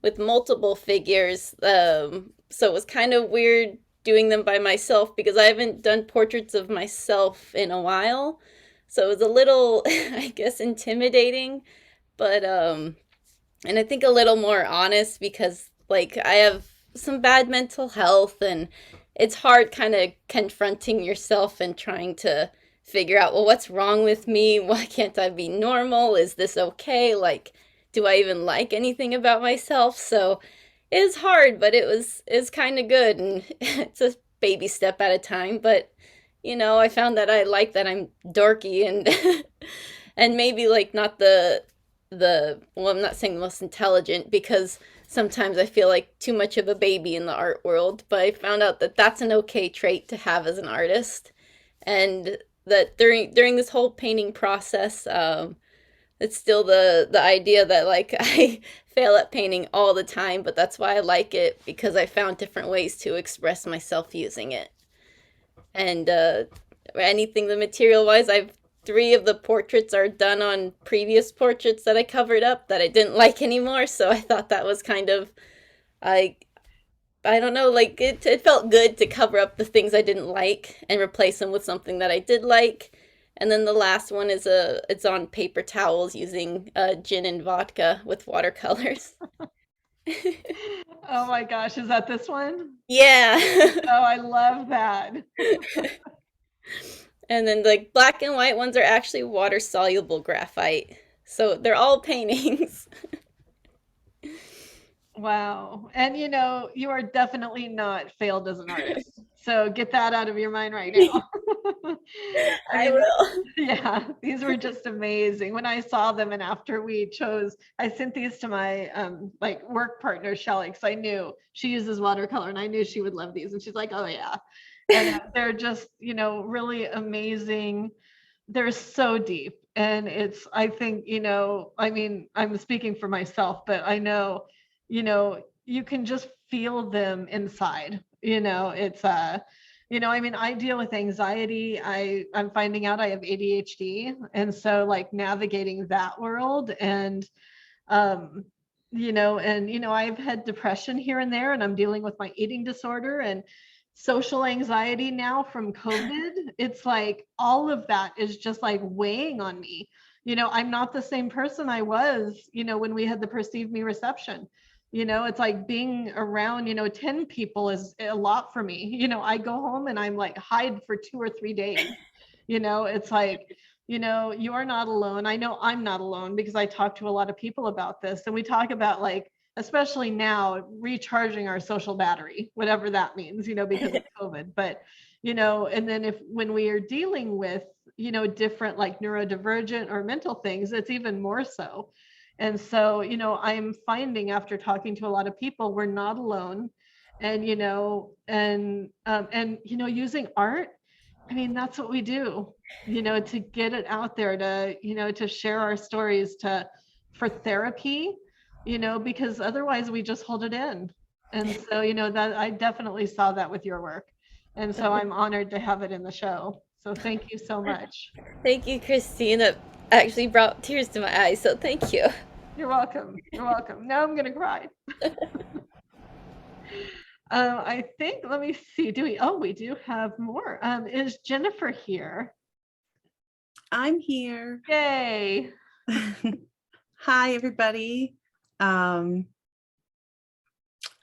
with multiple figures. So it was kind of weird doing them by myself because I haven't done portraits of myself in a while. So it was a little, I guess, intimidating, but and I think a little more honest because like I have some bad mental health and it's hard kind of confronting yourself and trying to figure out, well, what's wrong with me? Why can't I be normal? Is this okay? Like, do I even like anything about myself? So it was hard, but it was kind of good. And it's a baby step at a time. But, I found that I like that I'm dorky and and maybe like not well, I'm not saying the most intelligent because sometimes I feel like too much of a baby in the art world, but I found out that that's an okay trait to have as an artist. And that during this whole painting process, it's still the idea that like I fail at painting all the time, but that's why I like it because I found different ways to express myself using it. And anything the material wise, 3 of the portraits are done on previous portraits that I covered up that I didn't like anymore. So I thought that was kind of, I don't know, like it felt good to cover up the things I didn't like and replace them with something that I did like. And then the last one is it's on paper towels using gin and vodka with watercolors. Oh my gosh, is that this one? Yeah. Oh, I love that. And then like black and white ones are actually water soluble graphite. So they're all paintings. Wow. And you are definitely not failed as an artist. So get that out of your mind right now. I will. Yeah, these were just amazing. When I saw them and after I sent these to my work partner, Shelly, because I knew she uses watercolor and I knew she would love these. And she's like, oh yeah. And they're just, you know, really amazing. They're so deep. And I think, you know, I mean, I'm speaking for myself, but I know, you know, you can just feel them inside, you know, you know, I mean, I deal with anxiety. I'm finding out I have ADHD. And so like navigating that world and, you know, I've had depression here and there, and I'm dealing with my eating disorder and social anxiety now from COVID. It's like all of that is just like weighing on me. You know, I'm not the same person I was, you know, when we had the Perceive Me reception. You know, it's like being around, you know, 10 people is a lot for me. You know, I go home and I'm like hide for 2 or 3 days. You know, it's like, you know, you are not alone. I know I'm not alone because I talk to a lot of people about this. And we talk about like, especially now, recharging our social battery, whatever that means, you know, because of COVID. But, you know, and then when we are dealing with, you know, different like neurodivergent or mental things, it's even more so. And so, you know, I'm finding after talking to a lot of people, we're not alone. And, you know, and, you know, using art, I mean, that's what we do, you know, to get it out there, to, you know, to share our stories, for therapy, you know, because otherwise we just hold it in. And so, you know, that I definitely saw that with your work. And so I'm honored to have it in the show. So thank you so much. Thank you, Christine. That actually brought tears to my eyes. So thank you. You're welcome. You're welcome. Now I'm going to cry. I think, let me see. We do have more. Is Jennifer here? I'm here. Yay. Hi, everybody. I'm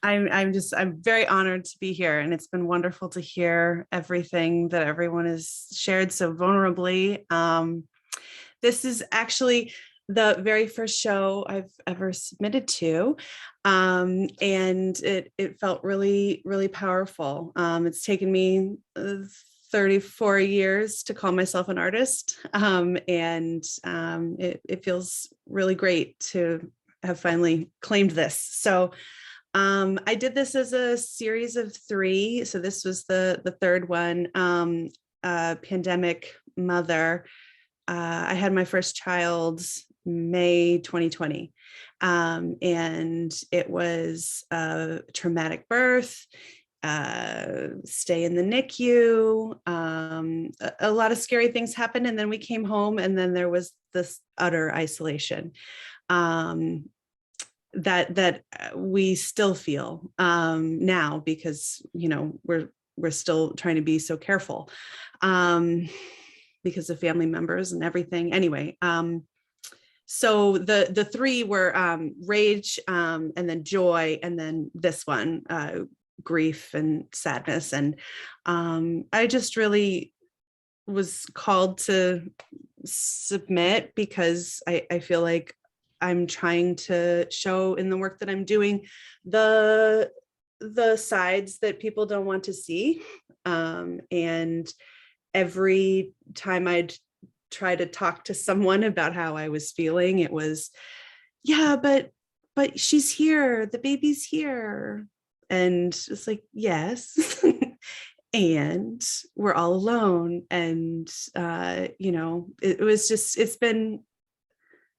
very honored to be here, and it's been wonderful to hear everything that everyone has shared so vulnerably. This is actually the very first show I've ever submitted to, and it felt really, really powerful. It's taken me 34 years to call myself an artist, and it feels really great to have finally claimed this. So I did this as a series of 3. So this was the third one, Pandemic Mother. I had my first child May 2020, and it was a traumatic birth, stay in the NICU, a lot of scary things happened, and then we came home, and then there was this utter isolation that we still feel now, because, you know, we're still trying to be so careful because of family members and everything. Anyway, so the 3 were rage, and then joy, and then this one, grief and sadness. And I just really was called to submit because I feel like I'm trying to show in the work that I'm doing the sides that people don't want to see. And every time I'd try to talk to someone about how I was feeling, it was, yeah, but she's here, the baby's here. And it's like, yes, and we're all alone. And, you know, it was just, it's been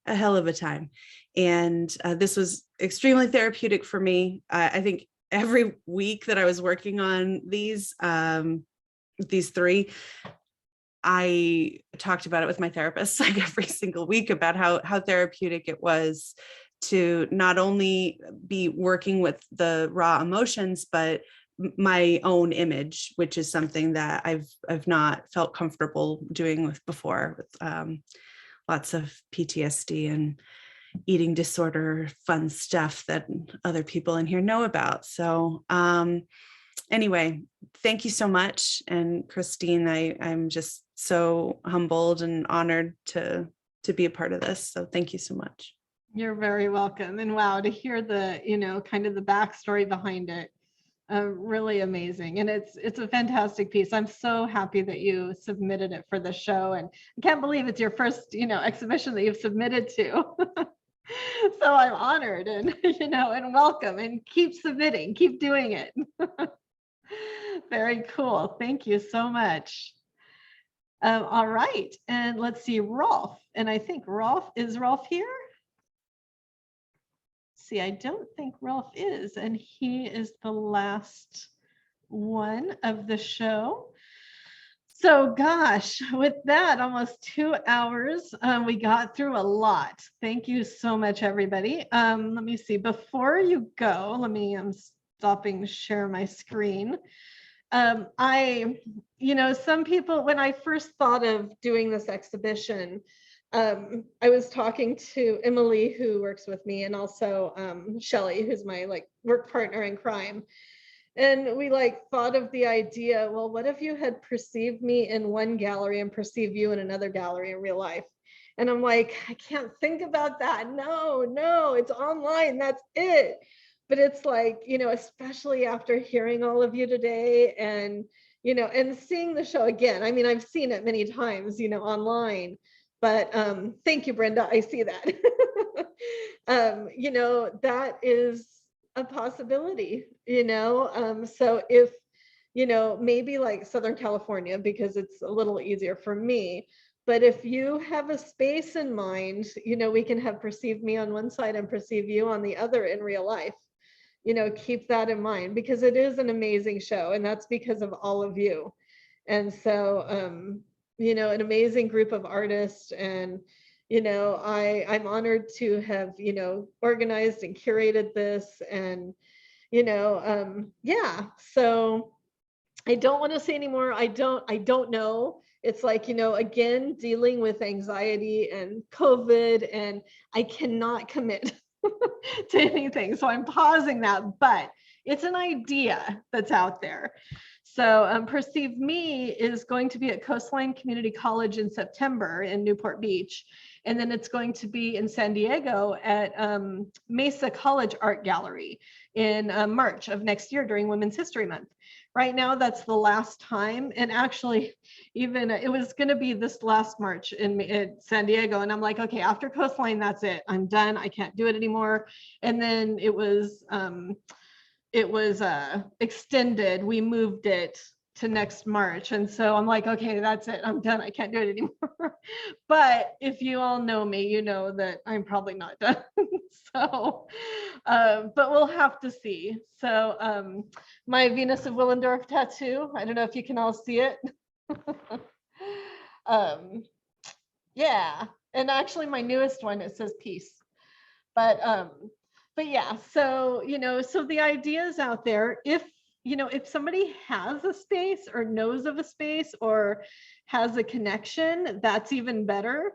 a hell of a time. And this was extremely therapeutic for me. I think every week that I was working on these 3, I talked about it with my therapist like every single week about how therapeutic it was to not only be working with the raw emotions, but my own image, which is something that I've not felt comfortable doing with before, with lots of PTSD and eating disorder, fun stuff that other people in here know about. So anyway, thank you so much. And Christine, I'm just so humbled and honored to be a part of this. So thank you so much. You're very welcome. And wow, to hear the, you know, kind of the backstory behind it, really amazing. And it's a fantastic piece. I'm so happy that you submitted it for the show, and I can't believe it's your first, you know, exhibition that you've submitted to. So I'm honored, and, you know, and welcome, and keep submitting, keep doing it. Very cool. Thank you so much. All right, and let's see, Rolf. And I think Rolf, is Rolf here? See, I don't think Rolf is, and he is the last one of the show. So gosh, with that, almost 2 hours, we got through a lot. Thank you so much, everybody. Let me see, before you go, I'm stopping to share my screen. Some people, when I first thought of doing this exhibition, I was talking to Emily, who works with me, and also Shelly, who's my work partner in crime. And we thought of the idea, well, what if you had perceived me in one gallery and perceive you in another gallery in real life? And I'm like, I can't think about that. No, it's online, that's it. But it's especially after hearing all of you today and, and seeing the show again. I mean, I've seen it many times, online, but thank you, Brenda, I see that. That is a possibility, so if, maybe Southern California, because it's a little easier for me, but if you have a space in mind, we can have perceive me on one side and perceive you on the other in real life. Keep that in mind, because it is an amazing show, and that's because of all of you. And so, an amazing group of artists, and, I'm honored to have, organized and curated this, and, yeah, so I don't want to say anymore. I don't know. It's again, dealing with anxiety and COVID, and I cannot commit to anything. So I'm pausing that, but it's an idea that's out there. So Perceive Me is going to be at Coastline Community College in September in Newport Beach. And then it's going to be in San Diego at Mesa College Art Gallery in March of next year during Women's History Month. Right now, that's the last time. And actually, even it was going to be this last March in San Diego. And I'm like, okay, after Coastline, that's it. I'm done. I can't do it anymore. And then it was extended. We moved it to next March. And so I'm like, okay, that's it. I'm done. I can't do it anymore. But if you all know me, you know that I'm probably not done. So, but we'll have to see. So my Venus of Willendorf tattoo, I don't know if you can all see it. Yeah, and actually my newest one, it says peace. But yeah, so, so the ideas out there, if somebody has a space or knows of a space or has a connection, that's even better.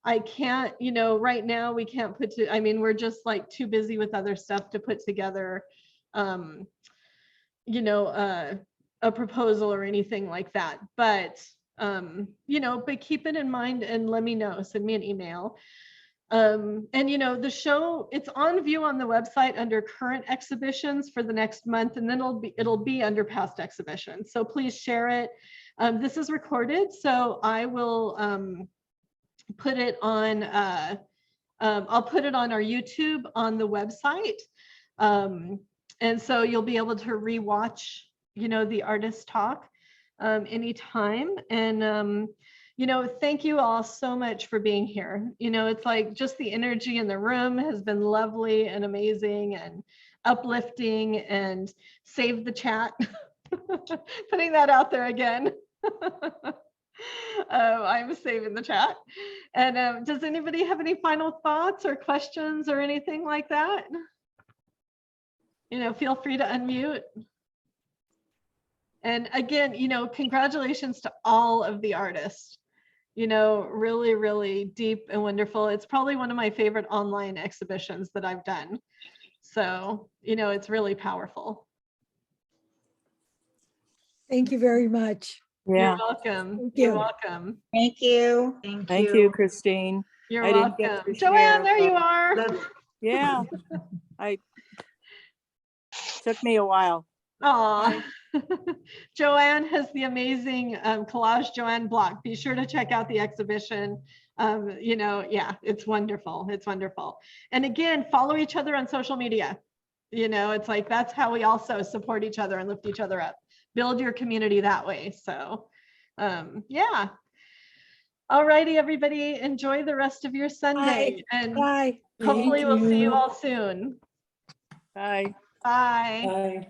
I can't, right now we can't we're just too busy with other stuff to put together, a proposal or anything like that. But, but keep it in mind and let me know, send me an email. And the show, it's on view on the website under current exhibitions for the next month, and then it'll be under past exhibitions. So please share it. This is recorded, so I will put it on, I'll put it on our YouTube on the website. And so you'll be able to rewatch, the artist talk anytime. And thank you all so much for being here. It's just the energy in the room has been lovely and amazing and uplifting, and save the chat. Putting that out there again. I'm saving the chat. And does anybody have any final thoughts or questions or anything like that? Feel free to unmute. And again, congratulations to all of the artists. Really, really deep and wonderful. It's probably one of my favorite online exhibitions that I've done. So, it's really powerful. Thank you very much. Yeah. You're welcome. Thank You're you. welcome. Thank you. Thank you, Christine. You're I didn't get welcome. to Joanne, share, there you but- are. Yeah, took me a while. Aw. Joanne has the amazing collage Joanne Block. Be sure to check out the exhibition. Yeah, it's wonderful. It's wonderful. And again, follow each other on social media. It's that's how we also support each other and lift each other up. build your community that way. So yeah. All righty, everybody, enjoy the rest of your Sunday. And Bye. hopefully we'll see you all soon. Bye. Bye.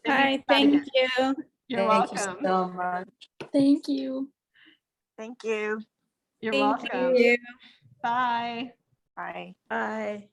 Bye. Thank you. You're Thank you welcome. so much. Thank you. Thank you. You're Thank welcome. you. Bye. Bye. Bye.